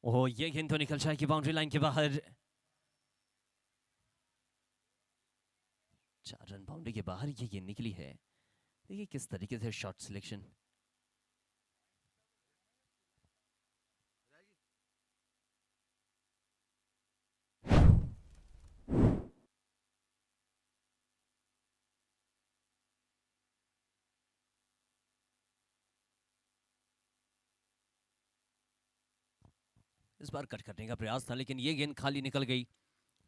ओह, ये गेंद तो निकल जाएगी बाउंड्री लाइन के बाहर। 4 रन बाउंड्री के बाहर ये गेंद निकली है। देखिए किस तरीके से शॉट सिलेक्शन। इस बार कट करने का प्रयास था लेकिन ये गेंद खाली निकल गई।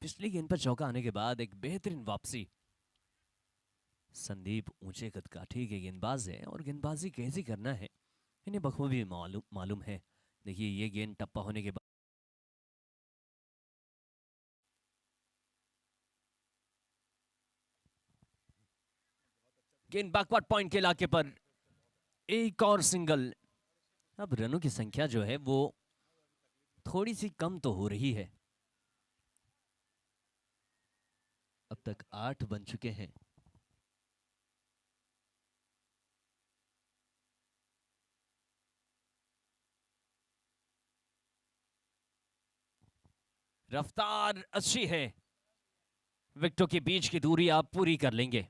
पिछली गेंद पर चौका आने के बाद एक बेहतरीन वापसी। संदीप ऊंचे कदकाठी के गेंदबाज है और गेंदबाजी कैसी करना है इन्हें बखूबी मालूम है। देखिए ये गेंद टप्पा होने के बाद गेंद बैकवर्ड पॉइंट के इलाके पर एक और सिंगल। अब रनों की संख्या जो है वो थोड़ी सी कम तो हो रही है। अब तक 8 बन चुके हैं। रफ्तार अच्छी है, विकेटों के बीच की दूरी आप पूरी कर लेंगे।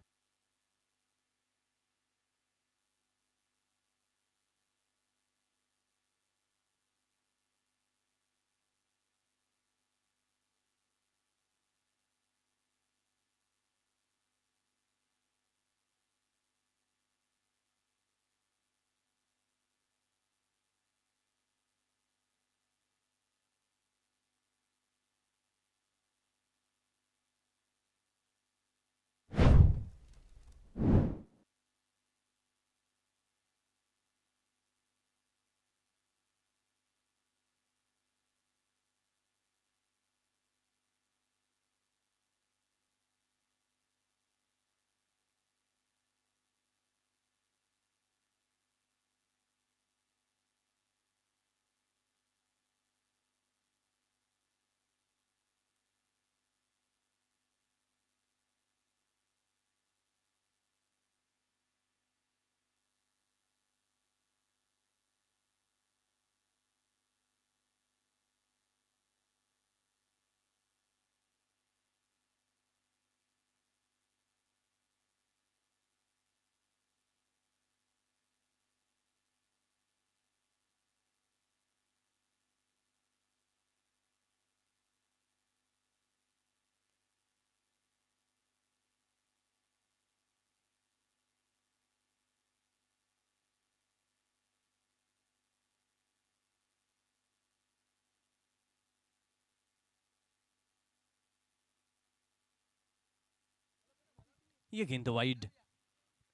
ये गेंद वाइड,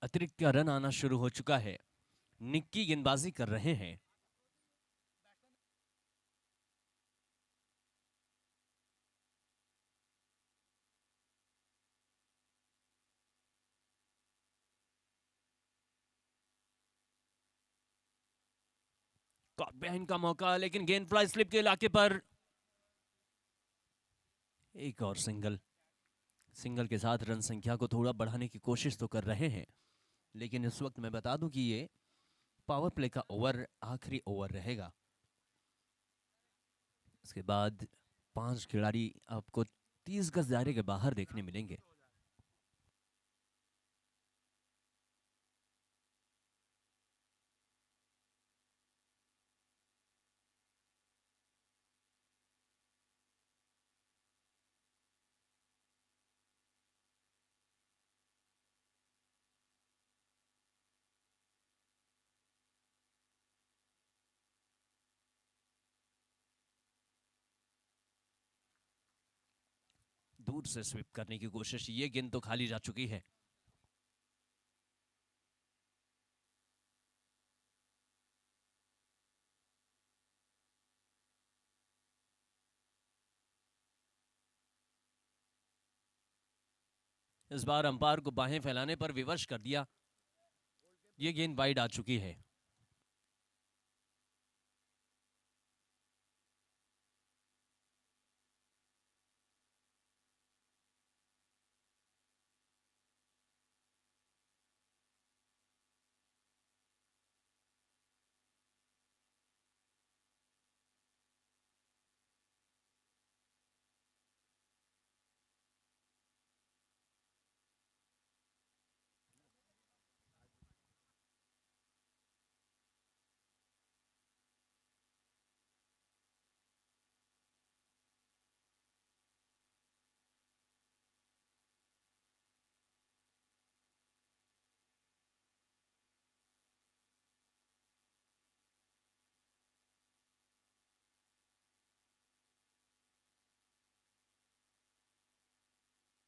अतिरिक्त का रन आना शुरू हो चुका है। निक्की गेंदबाजी कर रहे हैं। कॉट बिहाइंड का मौका लेकिन गेंद फ्लाई स्लिप के इलाके पर एक और सिंगल। सिंगल के साथ रन संख्या को थोड़ा बढ़ाने की कोशिश तो कर रहे हैं लेकिन इस वक्त मैं बता दूं कि ये पावर प्ले का ओवर आखिरी ओवर रहेगा। इसके बाद 5 खिलाड़ी आपको 30 गज दायरे के बाहर देखने मिलेंगे। दूर से स्वीप करने की कोशिश, ये गेंद तो खाली जा चुकी है। इस बार अंपायर को बाहें फैलाने पर विवश कर दिया। ये गेंद वाइड आ चुकी है।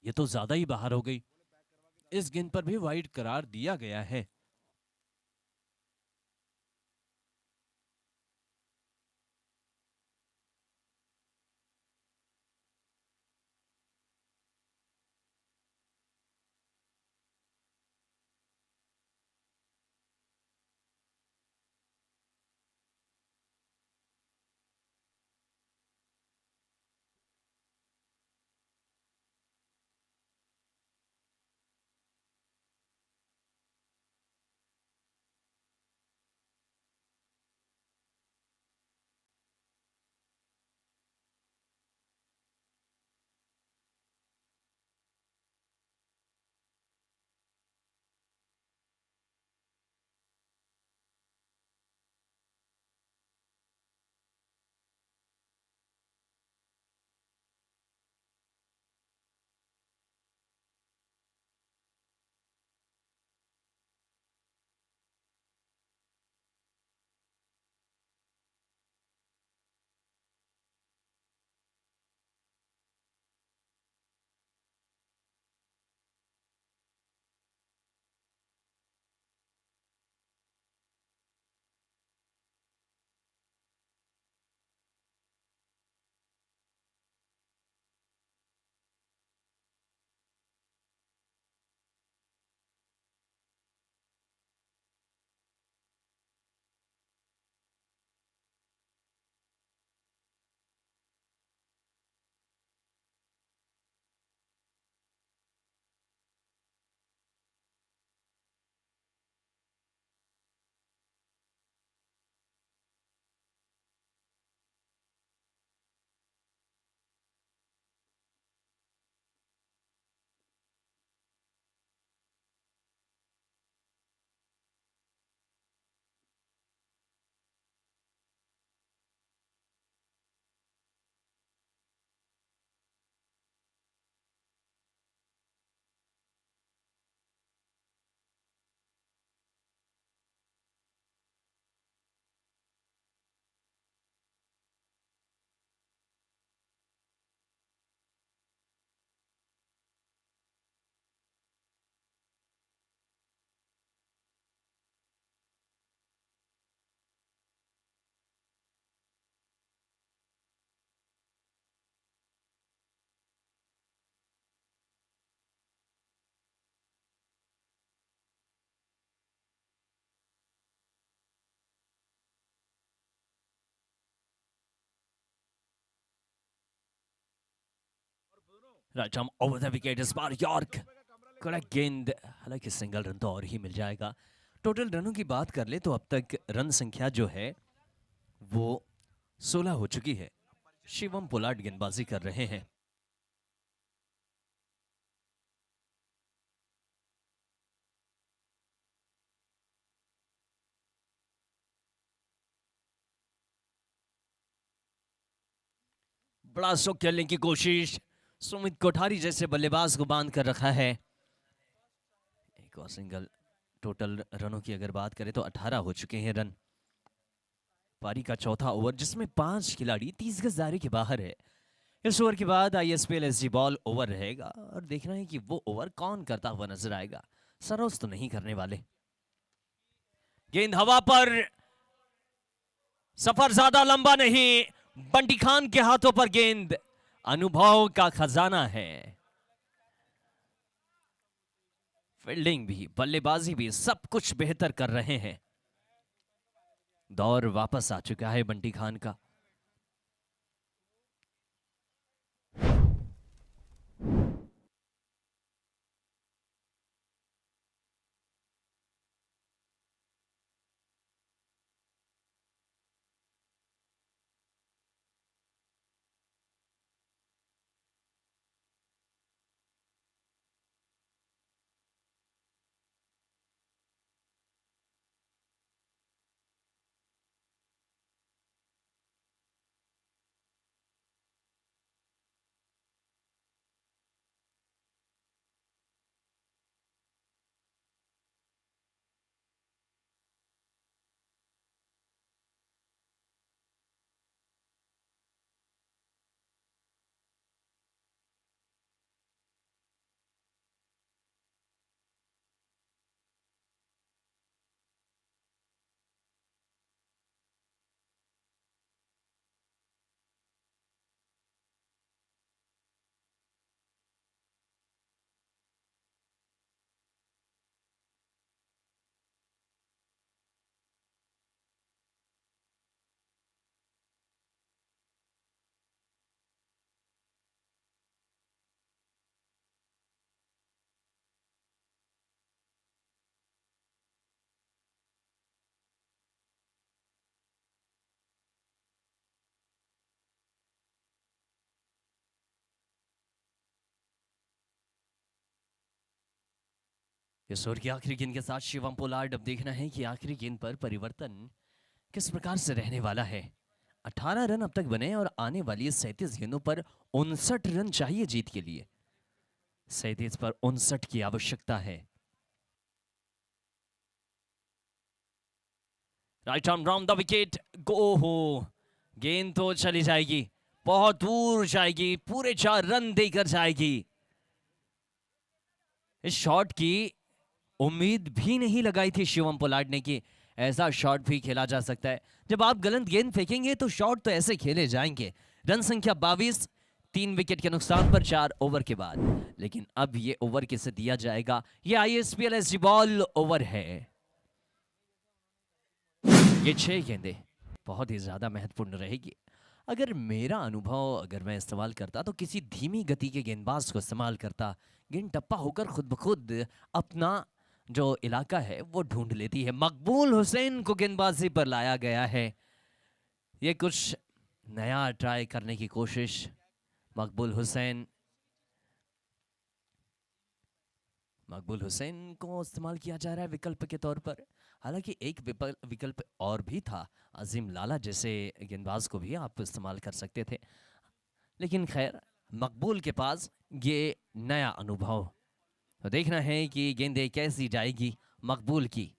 ये तो ज्यादा ही बाहर हो गई। इस गेंद पर भी वाइड करार दिया गया है। Right arm over the wicket, इस बार यॉर्क कड़क गेंद, हालांकि सिंगल रन तो और ही मिल जाएगा। टोटल रनों की बात कर ले तो अब तक रन संख्या जो है वो 16 हो चुकी है। शिवम पोलार्ड गेंदबाजी कर रहे हैं। बड़ा शॉट खेलने की कोशिश, सुमित कोठारी जैसे बल्लेबाज को बांध कर रखा है। एक और सिंगल। टोटल रनों की अगर बात करें तो 18 हो चुके हैं रन। पारी का चौथा ओवर जिसमें 5 खिलाड़ी 30 गज दायरे के बाहर है। इस ओवर के बाद आईएसपीएल एसजी बॉल ओवर रहेगा और देखना है कि वो ओवर कौन करता हुआ नजर आएगा। सरोज तो नहीं करने वाले। गेंद हवा पर, सफर ज्यादा लंबा नहीं, बंटी खान के हाथों पर गेंद। अनुभव का खजाना है। फील्डिंग भी, बल्लेबाजी भी, सब कुछ बेहतर कर रहे हैं। दौर वापस आ चुका है बंटी खान का। इस ओवर की आखिरी गेंद के साथ शिवम पोलार्ड। अब देखना है कि आखिरी गेंद पर परिवर्तन किस प्रकार से रहने वाला है। 18 रन अब तक बने और आने वाली 37 गेंदों पर 59 रन चाहिए जीत के लिए। 37 पर 59 की आवश्यकता है। Right arm round the wicket, गो हो। गेंद तो चली जाएगी, बहुत दूर जाएगी, पूरे 4 रन देकर जाएगी। इस शॉट की उम्मीद भी नहीं लगाई थी शिवम पोलार्ड ने कि ऐसा शॉट भी खेला जा सकता है। जब आप गलत गेंद फेंकेंगे तो शॉट तो ऐसे खेले जाएंगे। रन संख्या 22, 3 विकेट के नुकसान पर 4 ओवर के बाद। लेकिन अब ये ओवर किसे दिया जाएगा? ये ISPL SG बॉल ओवर है। ये 6 गेंदें बहुत ही ज्यादा महत्वपूर्ण रहेगी। अगर मेरा अनुभव अगर मैं इस्तेमाल करता तो किसी धीमी गति के गेंदबाज को इस्तेमाल करता। गेंद टप्पा होकर खुद ब खुद अपना जो इलाका है वो ढूंढ लेती है। मकबूल हुसैन को गेंदबाजी पर लाया गया है। ये कुछ नया ट्राई करने की कोशिश। मकबूल हुसैन को इस्तेमाल किया जा रहा है विकल्प के तौर पर। हालांकि एक विकल्प और भी था, अजीम लाला जैसे गेंदबाज को भी आप इस्तेमाल कर सकते थे। लेकिन खैर, मकबूल के पास ये नया अनुभव। तो देखना है कि गेंदें कैसी जाएगी मकबूल की।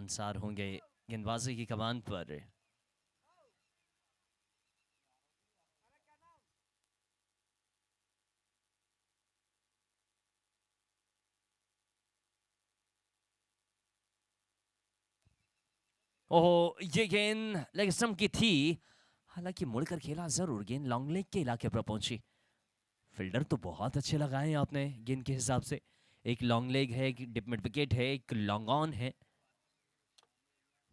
अंसार होंगे गेंदबाजी की कमान पर। ओह, ये गेंद लेग स्टंप की थी, हालांकि मुड़कर खेला जरूर, गेंद लॉन्ग लेग के इलाके पर पहुंची। फील्डर तो बहुत अच्छे लगाए हैं आपने गेंद के हिसाब से। एक लॉन्ग लेग है, एक डिप मिड विकेट है, एक लॉन्ग ऑन है।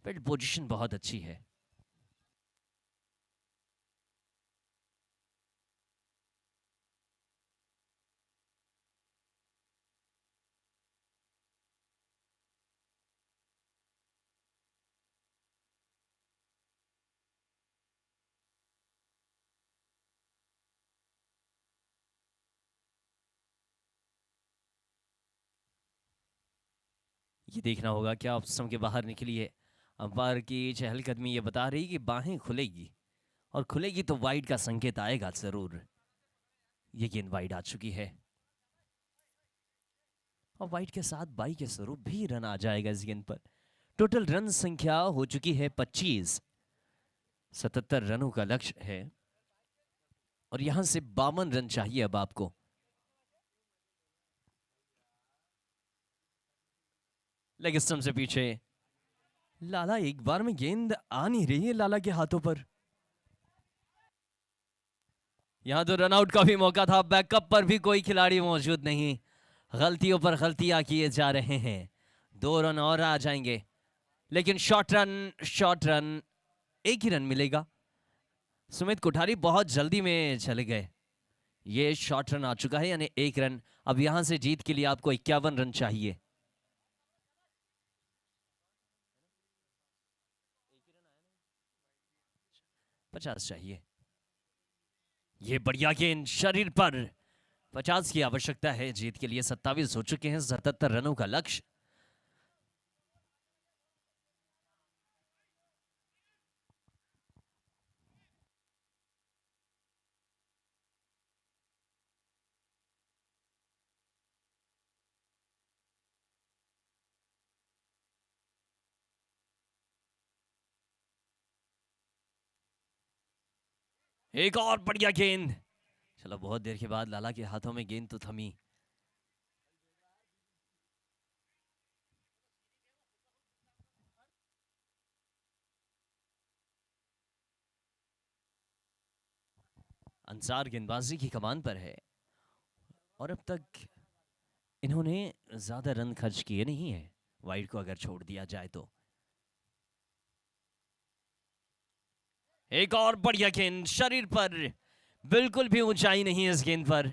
फील्ड पोजीशन बहुत अच्छी है। ये देखना होगा क्या ऑफ स्टंप के बाहर निकली है। अंपायर की चहलकदमी ये बता रही कि बाहें खुलेगी, और खुलेगी तो वाइड का संकेत आएगा जरूर। ये गेंद वाइड आ चुकी है, और वाइड के साथ बाई के स्वरूप भी रन आ जाएगा इस गेंद पर। टोटल रन संख्या हो चुकी है 25। 77 रनों का लक्ष्य है, और यहां से 52 रन चाहिए अब आपको। लेग स्टंप से पीछे लाला, एक बार में गेंद आ नहीं रही है लाला के हाथों पर। यहां तो रनआउट का भी मौका था, बैकअप पर भी कोई खिलाड़ी मौजूद नहीं। गलतियों पर गलतियां किए जा रहे हैं। 2 रन और आ जाएंगे, लेकिन शॉर्ट रन, एक ही रन मिलेगा। सुमित कोठारी बहुत जल्दी में चले गए। ये शॉर्ट रन आ चुका है, यानी 1 रन। अब यहां से जीत के लिए आपको 51 रन चाहिए। पचास चाहिए। ये बढ़िया गेंद शरीर पर, 50 की आवश्यकता है जीत के लिए। 27 हो चुके हैं, 77 रनों का लक्ष्य। एक और बढ़िया गेंद। चलो, बहुत देर के बाद लाला के हाथों में गेंद तो थमी। अंसार गेंदबाजी की कमान पर है, और अब तक इन्होंने ज्यादा रन खर्च किए नहीं है, वाइड को अगर छोड़ दिया जाए तो। एक और बढ़िया गेंद शरीर पर, बिल्कुल भी ऊंचाई नहीं है इस गेंद पर।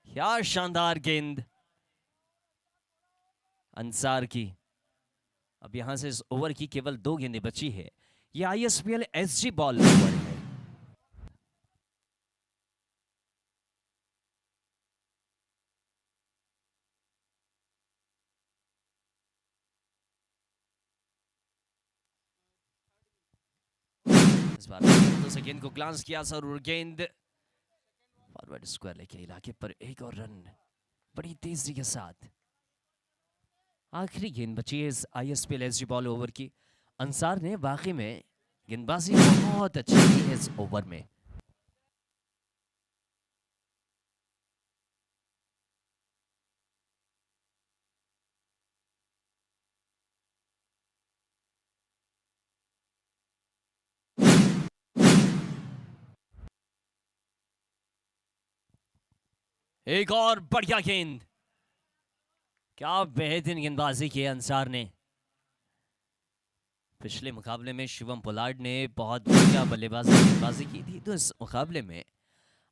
क्या शानदार गेंद अंसार की। अब यहां से इस ओवर की केवल 2 गेंदें बची है। ये ISPL SG बॉल ओवर है। इस बार तो से गेंद को ग्लांस किया जरूर, गेंद फॉरवर्ड स्क्वायर लेके इलाके पर, एक और रन बड़ी तेजी के साथ। आखिरी गेंद बची है इस ISPL SG बॉल ओवर की। अंसार ने वाकई में गेंदबाजी बहुत अच्छी की है इस ओवर में। एक और बढ़िया गेंद, क्या बेहतरीन गेंदबाजी की अंसार ने। पिछले मुकाबले में शिवम पोलार्ड ने बहुत बढ़िया गेंदबाजी की थी, तो इस मुकाबले में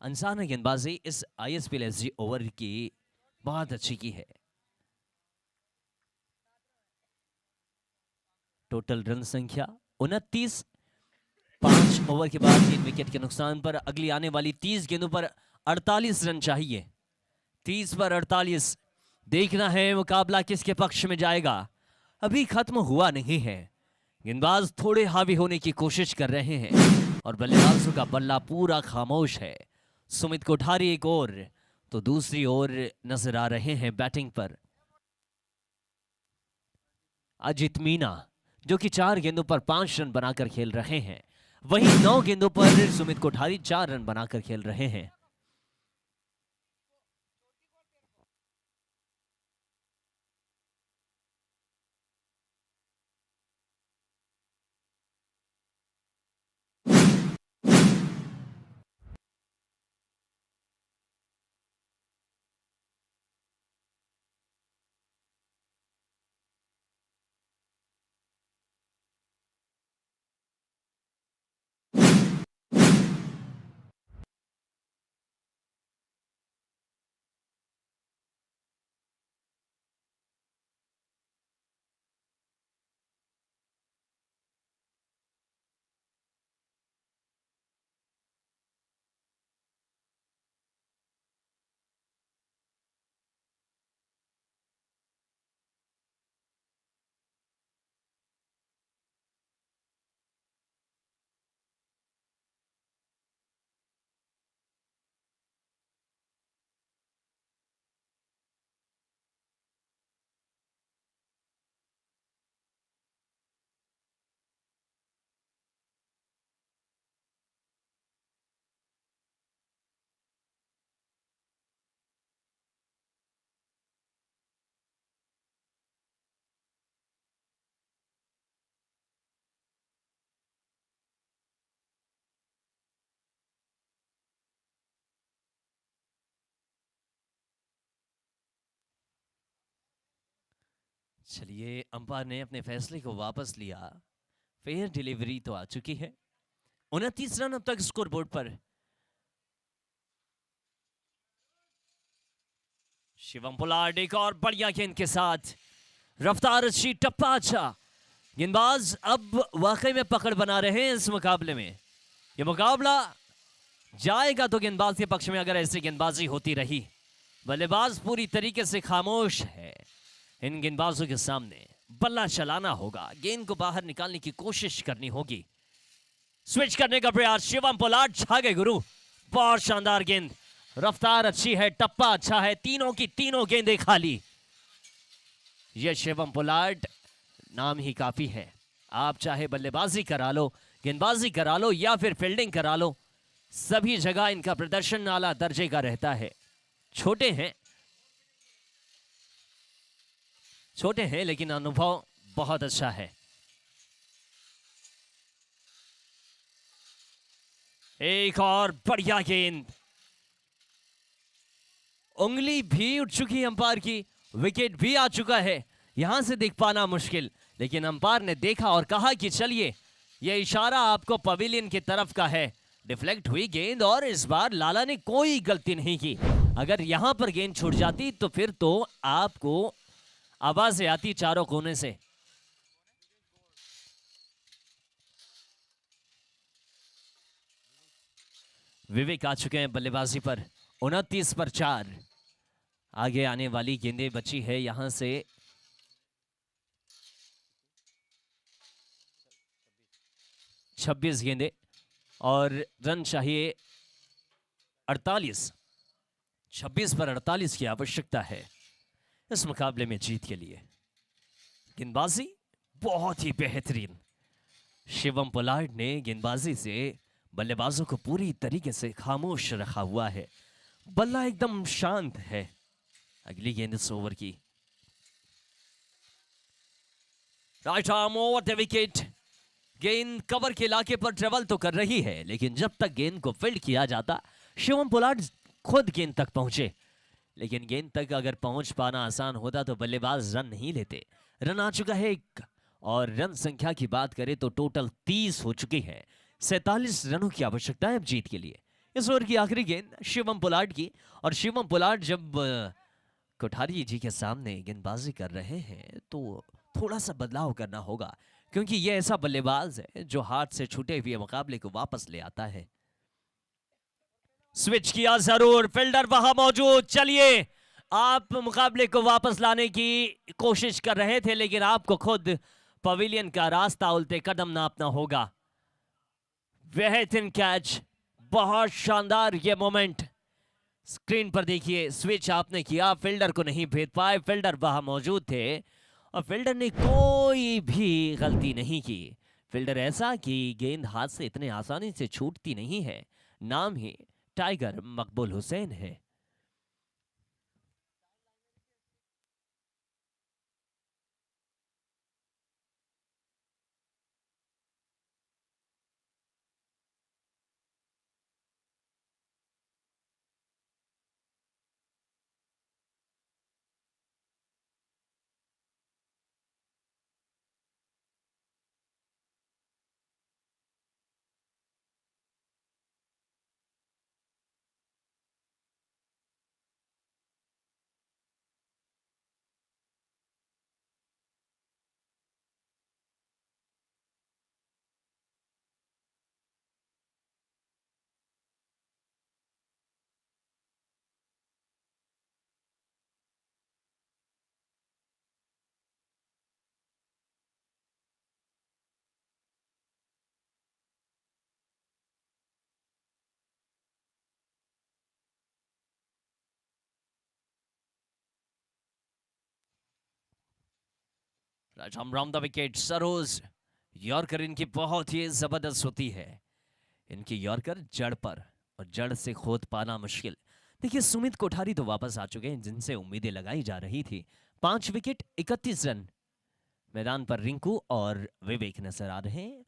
अंसार ने गेंदबाजी इस ISPL SG ओवर की बहुत अच्छी की है। टोटल रन संख्या 29। 5 ओवर के बाद 3 विकेट के नुकसान पर अगली आने वाली 30 गेंदों पर 48 रन चाहिए। 30 पर 48। देखना है मुकाबला किसके पक्ष में जाएगा, अभी खत्म हुआ नहीं है। गेंदबाज थोड़े हावी होने की कोशिश कर रहे हैं, और बल्लेबाजों का बल्ला पूरा खामोश है। सुमित कोठारी एक ओर तो दूसरी ओर नजर आ रहे हैं बैटिंग पर। अजित मीना जो कि 4 गेंदों पर 5 रन बनाकर खेल रहे हैं। वहीं 9 गेंदों पर सुमित कोठारी 4 रन बनाकर खेल रहे हैं। चलिए, अंपायर ने अपने फैसले को वापस लिया। फेयर डिलीवरी तो आ चुकी है। 29 रन अब तक स्कोरबोर्ड पर। शिवम पोलार्ड एक और बढ़िया गेंद के साथ, रफ्तार अच्छी, टप्पा अच्छा। गेंदबाज अब वाकई में पकड़ बना रहे हैं इस मुकाबले में। ये मुकाबला जाएगा तो गेंदबाज के पक्ष में अगर ऐसी गेंदबाजी होती रही। बल्लेबाज पूरी तरीके से खामोश है। इन गेंदबाजों के सामने बल्ला चलाना होगा, गेंद को बाहर निकालने की कोशिश करनी होगी। स्विच करने का प्रयास, शिवम पोलार्ड छा गए गुरु। बहुत शानदार गेंद, रफ्तार अच्छी है, टप्पा अच्छा है, तीनों की तीनों गेंदें खाली। यह शिवम पोलार्ड नाम ही काफी है। आप चाहे बल्लेबाजी करा लो, गेंदबाजी करा लो या फिर फील्डिंग करा लो, सभी जगह इनका प्रदर्शन आला दर्जे का रहता है। छोटे हैं लेकिन अनुभव बहुत अच्छा है। एक और बढ़िया गेंद, उंगली भी उठ चुकी है अंपायर की, विकेट भी आ चुका है। यहां से देख पाना मुश्किल, लेकिन अंपायर ने देखा और कहा कि चलिए, यह इशारा आपको पवेलियन की तरफ का है। डिफ्लेक्ट हुई गेंद और इस बार लाला ने कोई गलती नहीं की। अगर यहां पर गेंद छूट जाती तो फिर तो आपको आवाजें आती चारों कोने से। विवेक आ चुके हैं बल्लेबाजी पर। 29 पर 4। आगे आने वाली गेंदें बची है यहां से 26 गेंदें और रन चाहिए 48। 26 पर 48 की आवश्यकता है इस मुकाबले में जीत के लिए। गेंदबाजी बहुत ही बेहतरीन। शिवम पोलार्ड ने गेंदबाजी से बल्लेबाजों को पूरी तरीके से खामोश रखा हुआ है। बल्ला एकदम शांत है। अगली गेंद इस ओवर की, right arm over the wicket. गेंद कवर के इलाके पर ट्रेवल तो कर रही है, लेकिन जब तक गेंद को फील्ड किया जाता, शिवम पोलार्ड खुद गेंद तक पहुंचे। लेकिन गेंद तक अगर पहुंच पाना आसान होता तो बल्लेबाज रन नहीं लेते। रन आ चुका है 1 और रन संख्या की बात करें तो टोटल 30 हो चुकी है। 47 रनों की आवश्यकता है अब जीत के लिए। इस ओवर की आखिरी गेंद शिवम पोलार्ड की, और शिवम पोलार्ड जब कोठारी जी के सामने गेंदबाजी कर रहे हैं तो थोड़ा सा बदलाव करना होगा, क्योंकि यह ऐसा बल्लेबाज है जो हाथ से छूटे हुए मुकाबले को वापस ले आता है। स्विच किया जरूर, फील्डर वहां मौजूद। चलिए, आप मुकाबले को वापस लाने की कोशिश कर रहे थे, लेकिन आपको खुद पवेलियन का रास्ता उल्टे कदम नापना होगा। बेहतरीन कैच, बहुत शानदार ये मोमेंट। स्क्रीन पर देखिए, स्विच आपने किया, फील्डर को नहीं भेद पाए, फील्डर वहां मौजूद थे और फील्डर ने कोई भी गलती नहीं की। फील्डर ऐसा कि गेंद हाथ से इतने आसानी से छूटती नहीं है। नाम ही टाइगर मकबूल हुसैन है। Ram the wicket Saroj. Yorker इनकी बहुत ही जबरदस्त होती है। इनकी यॉर्कर जड़ पर, और जड़ से खोद पाना मुश्किल। देखिए सुमित कोठारी तो वापस आ चुके हैं जिनसे उम्मीदें लगाई जा रही थी। 5 विकेट 31 रन। मैदान पर रिंकू और विवेक नजर आ रहे हैं।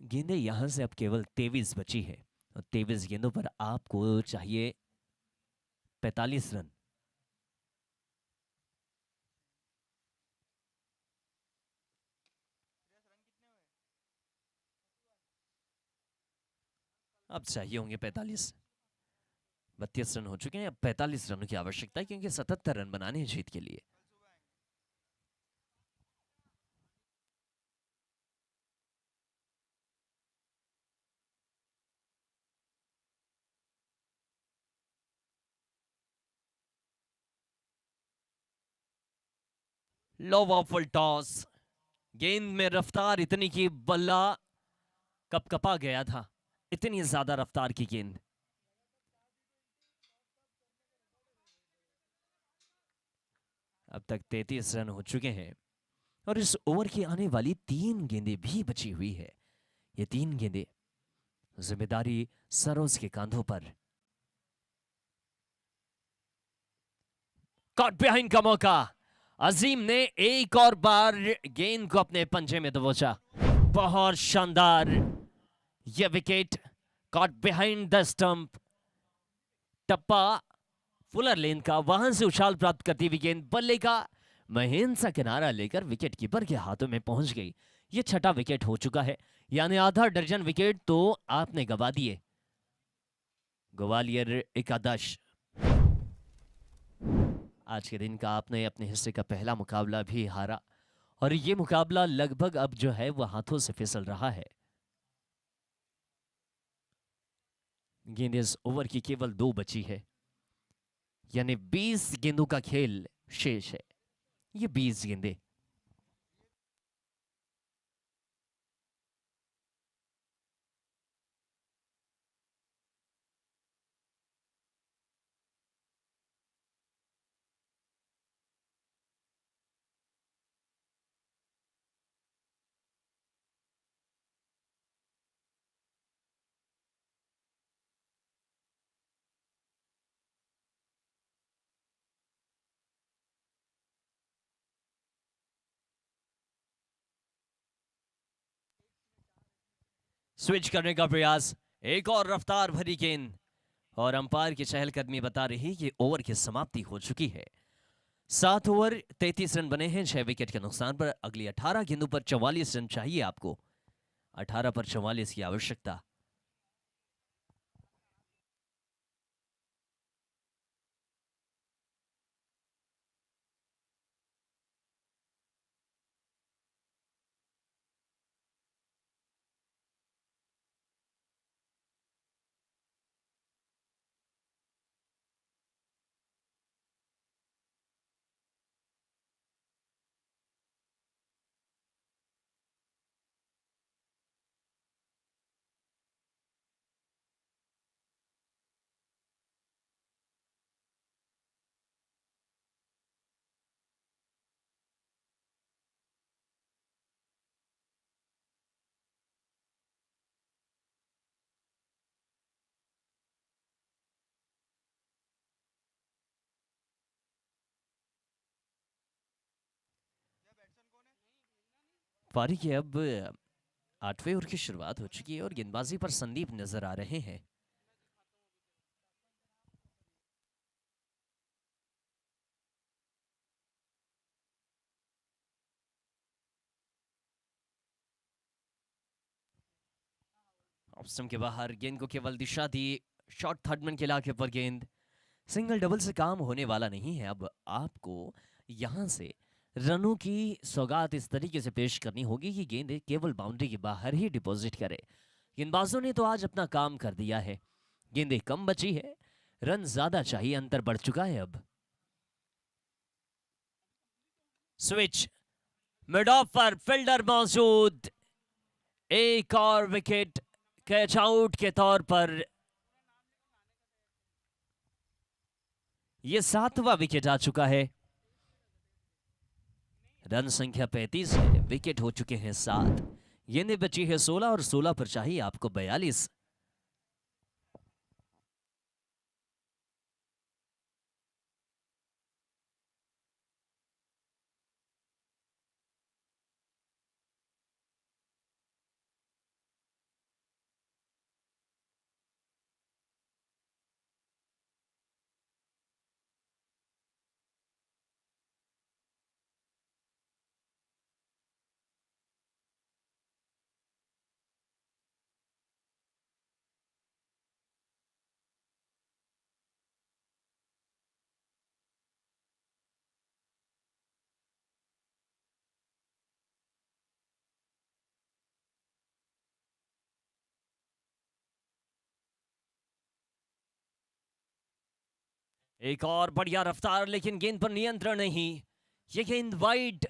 गेंदें यहां से अब केवल 23 बची है, और 23 गेंदों पर आपको चाहिए 45 रन। अब चाहिए होंगे 45। 32 रन हो चुके हैं, अब 45 रनों की आवश्यकता है क्योंकि 77 रन बनाने हैं जीत के लिए। लो फुल टॉस। गेंद में रफ्तार इतनी की बल्ला कपकपा गया था। इतनी ज्यादा रफ्तार की गेंद। अब तक 33 रन हो चुके हैं, और इस ओवर की आने वाली 3 गेंदें भी बची हुई है। ये 3 गेंदें जिम्मेदारी सरोज के कांधों पर। कॉट बिहाइंड का मौका। अजीम ने एक और बार गेंद को अपने पंजे में दबोचा। बहुत शानदार यह wicket. Caught behind the stump. टप्पा फुलर लेन का, वहां से उछाल प्राप्त करती हुई गेंद बल्ले का महीन सा किनारा लेकर विकेट कीपर के हाथों में पहुंच गई। यह 6ठा विकेट हो चुका है, यानी आधा दर्जन विकेट तो आपने गवा दिए। ग्वालियर एकादश। आज के दिन का आपने अपने हिस्से का पहला मुकाबला भी हारा, और यह मुकाबला लगभग अब जो है वह हाथों से फिसल रहा है। गेंद इस ओवर की केवल 2 बची है, यानी 20 गेंदों का खेल शेष है। ये 20 गेंदें। स्विच करने का प्रयास, एक और रफ्तार भरी गेंद, और अंपायर की चहलकदमी बता रही कि ओवर की समाप्ति हो चुकी है। 7 ओवर 33 रन बने हैं 6 विकेट के नुकसान पर। अगली 18 गेंदों पर 44 रन चाहिए आपको। 18 पर 44 की आवश्यकता। पारी की अब 8वें ओवर की शुरुआत हो चुकी है और गेंदबाजी पर संदीप नजर आ रहे हैं। ऑफ स्टंप के बाहर गेंद को केवल दिशा दी। शॉट थर्ड मैन के इलाके पर गेंद। सिंगल डबल से काम होने वाला नहीं है। अब आपको यहां से रनों की सौगात इस तरीके से पेश करनी होगी कि गेंद केवल बाउंड्री के बाहर ही डिपॉजिट करे। गेंदबाजों ने तो आज अपना काम कर दिया है। गेंदें कम बची है, रन ज्यादा चाहिए, अंतर बढ़ चुका है। अब स्विच मिड ऑफ पर फील्डर मौजूद। एक और विकेट कैच आउट के तौर पर। यह 7वां विकेट आ चुका है। रन संख्या 35 है, विकेट हो चुके हैं 7। गेंदें बची है 16 और 16 पर चाहिए आपको 42। एक और बढ़िया रफ्तार, लेकिन गेंद पर नियंत्रण नहीं। ये गेंद वाइड।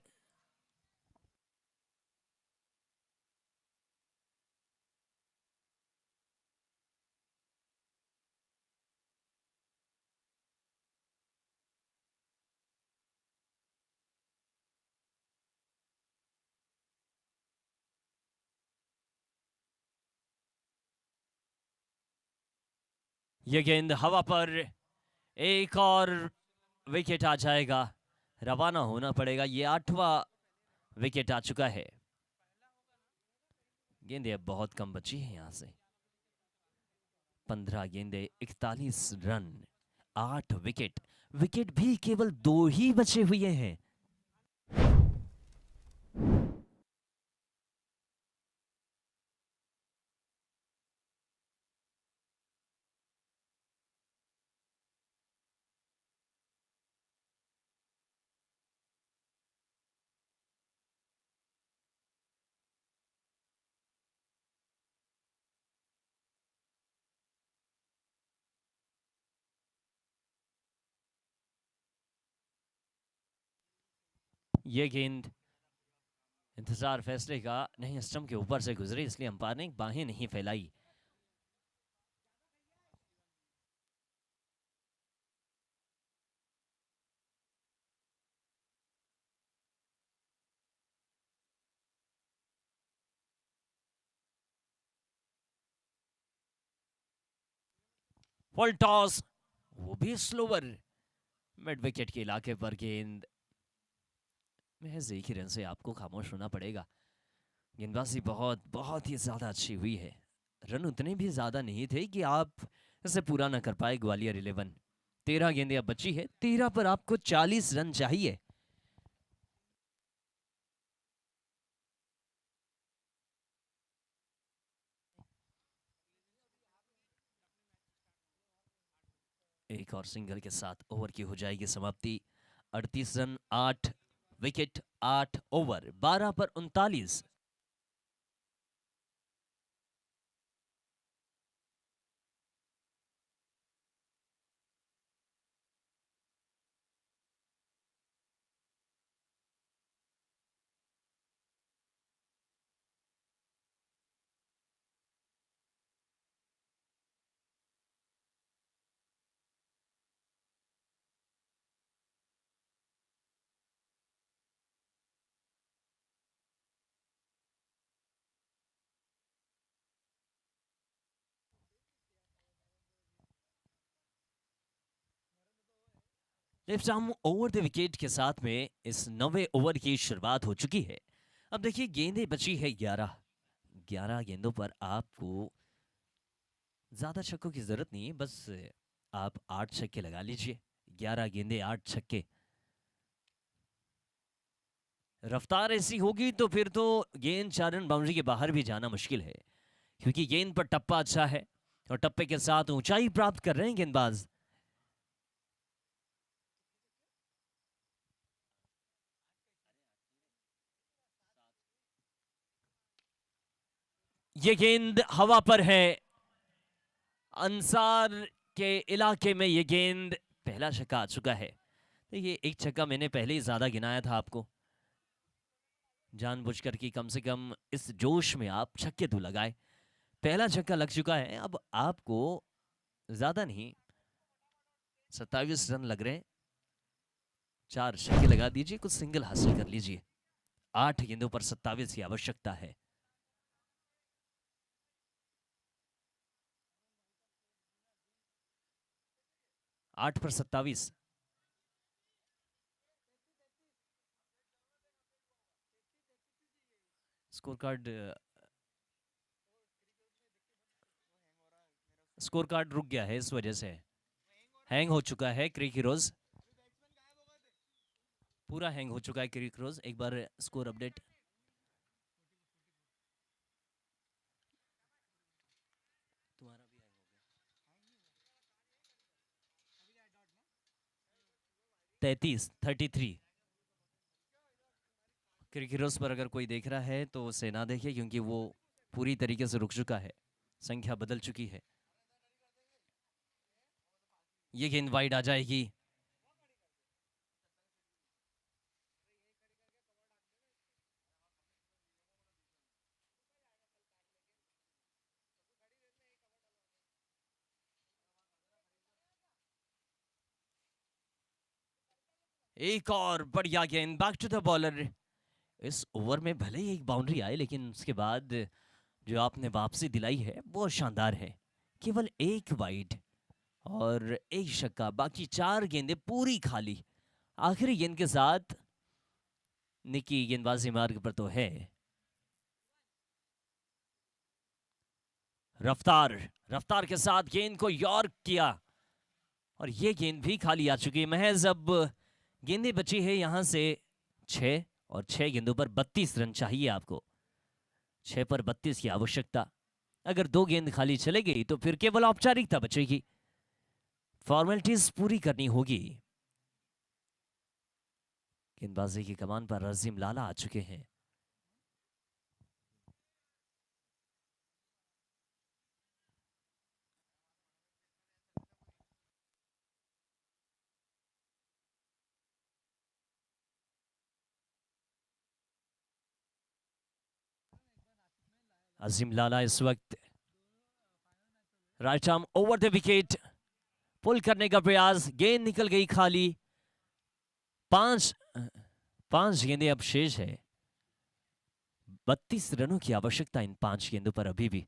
ये गेंद हवा पर। एक और विकेट आ जाएगा, रवाना होना पड़ेगा। ये 8वां विकेट आ चुका है। गेंदें अब बहुत कम बची है। यहां से 15 गेंदें, 41 रन, 8 विकेट। विकेट भी केवल 2 ही बचे हुए हैं। ये गेंद इंतजार फैसले का नहीं, स्टंप के ऊपर से गुजरी, इसलिए अंपायर ने बाहें नहीं फैलाई। फुल टॉस, वो भी स्लोवर। मिड विकेट के इलाके पर गेंद। महज एक ही रन से आपको खामोश होना पड़ेगा। गेंदबाजी बहुत बहुत ही ज्यादा अच्छी हुई है। रन उतने भी ज्यादा नहीं थे कि आप इसे पूरा ना कर पाए ग्वालियर 11। 13 गेंदें अब बची है, 13 पर आपको 40 रन चाहिए। एक और सिंगल के साथ ओवर की हो जाएगी समाप्ति। 38 रन, 8 विकेट, 8 ओवर, 12 पर 39। Left arm over the wicket के साथ में इस 9वें ओवर की शुरुआत हो चुकी है। अब देखिए गेंदें बची है 11 गेंदों पर आपको ज्यादा छक्कों की जरूरत नहीं है, बस आप 8 छक्के लगा लीजिए। 11 गेंदें 8 छक्के। रफ्तार ऐसी होगी तो फिर तो गेंद 4 रन बाउंड्री के बाहर भी जाना मुश्किल है, क्योंकि गेंद पर टप्पा अच्छा है और टप्पे के साथ ऊंचाई प्राप्त कर रहे हैं गेंदबाज। ये गेंद हवा पर है। अंसार के इलाके में ये गेंद, पहला छक्का आ चुका है। देखिए एक छक्का मैंने पहले ही ज्यादा गिनाया था आपको, जानबूझकर कि कम से कम इस जोश में आप छक्के तो लगाए। पहला छक्का लग चुका है। अब आपको ज्यादा नहीं, 27 रन लग रहे हैं। 4 छक्के लगा दीजिए, कुछ सिंगल हासिल कर लीजिए। 8 गेंदों पर 27 की आवश्यकता है। आठ पर 27। स्कोर कार्ड रुक गया है, इस वजह से हैंग हो चुका है। क्रिक हीरोज पूरा हैंग हो चुका है। क्रिक हीरोज एक बार स्कोर अपडेट। तुम्हारा भी हैंग हो गया। 33 क्रिक हीरोज पर अगर कोई देख रहा है तो उसे ना देखे, क्योंकि वो पूरी तरीके से रुक चुका है, संख्या बदल चुकी है। ये गेंद वाइड आ जाएगी। एक और बढ़िया गेंद, बैक टू द बॉलर। इस ओवर में भले ही एक बाउंड्री आए, लेकिन उसके बाद जो आपने वापसी दिलाई है वो शानदार है। केवल एक वाइड और एक छक्का, बाकी 4 गेंदें पूरी खाली। आखिरी गेंद के साथ निकी गेंदबाजी मार्ग पर तो है। रफ्तार के साथ गेंद को यॉर्क किया और ये गेंद भी खाली आ चुकी है। महज अब गेंदें बची है यहां से 6, और 6 गेंदों पर 32 रन चाहिए आपको। 6 पर 32 की आवश्यकता। अगर 2 गेंद खाली चले गई तो फिर केवल औपचारिकता बचेगी, फॉर्मेलिटीज पूरी करनी होगी। गेंदबाजी की कमान पर अजीम लाला आ चुके हैं। अजीम लाला इस वक्त right arm over the wicket, pull करने का प्रयास, गेंद निकल गई खाली। 5 गेंदें अब शेष है। 32 रनों की आवश्यकता इन 5 गेंदों पर अभी भी।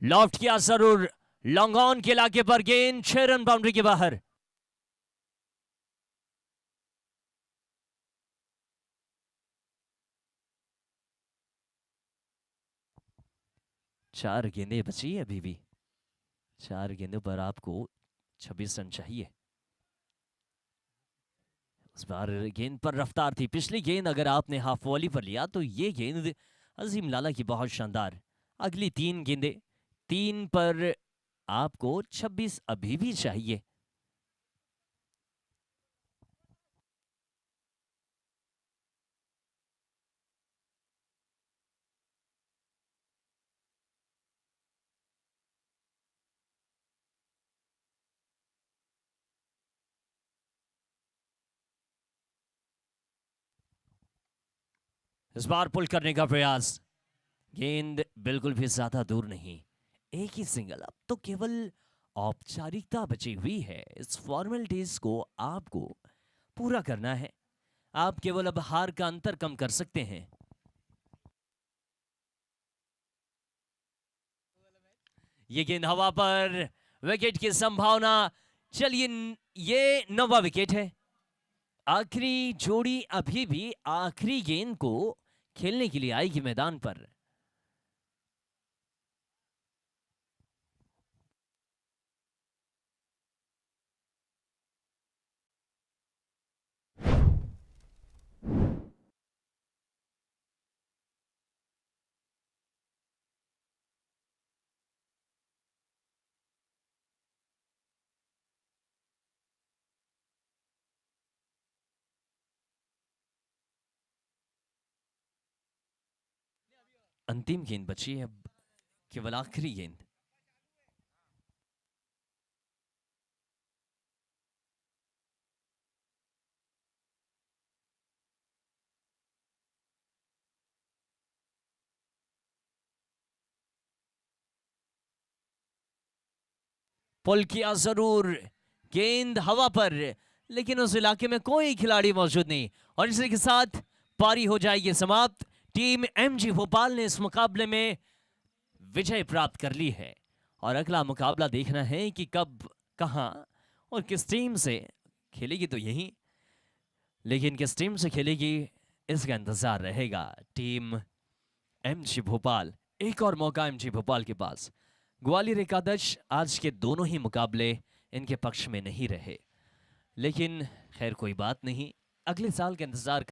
लॉफ्ट किया जरूर, लॉन्ग ऑन के इलाके पर गेंद 6 रन बाउंड्री के बाहर। चार गेंदें बची है अभी भी। 4 गेंदों पर आपको 26 रन चाहिए। इस बार गेंद पर रफ्तार थी। पिछली गेंद अगर आपने हाफ वॉली पर लिया तो ये गेंद अजीम लाला की बहुत शानदार। अगली 3 गेंदें, 3 पर आपको 26 अभी भी चाहिए। इस बार पुल करने का प्रयास, गेंद बिल्कुल भी ज्यादा दूर नहीं, एक ही सिंगल। अब तो केवल औपचारिकता बची हुई है। इस फॉर्मेलिटीज को आपको पूरा करना है। आप केवल अब हार का अंतर कम कर सकते हैं। ये गेंद हवा पर, विकेट की संभावना। चलिए ये 9वां विकेट है। आखिरी जोड़ी अभी भी आखिरी गेंद को खेलने के लिए आएगी मैदान पर। अंतिम गेंद बची है, अब केवल आखिरी गेंद। पुल किया जरूर, गेंद हवा पर, लेकिन उस इलाके में कोई खिलाड़ी मौजूद नहीं और इसी के साथ पारी हो जाएगी समाप्त। टीम एमजी भोपाल ने इस मुकाबले में विजय प्राप्त कर ली है और अगला मुकाबला देखना है कि कब, कहां और किस टीम से खेलेगी। तो यही, लेकिन किस टीम से खेलेगी इसका इंतजार रहेगा। टीम एमजी भोपाल, एक और मौका एमजी भोपाल के पास। ग्वालियर एकादश आज के दोनों ही मुकाबले इनके पक्ष में नहीं रहे, लेकिन खैर कोई बात नहीं, अगले साल का इंतजार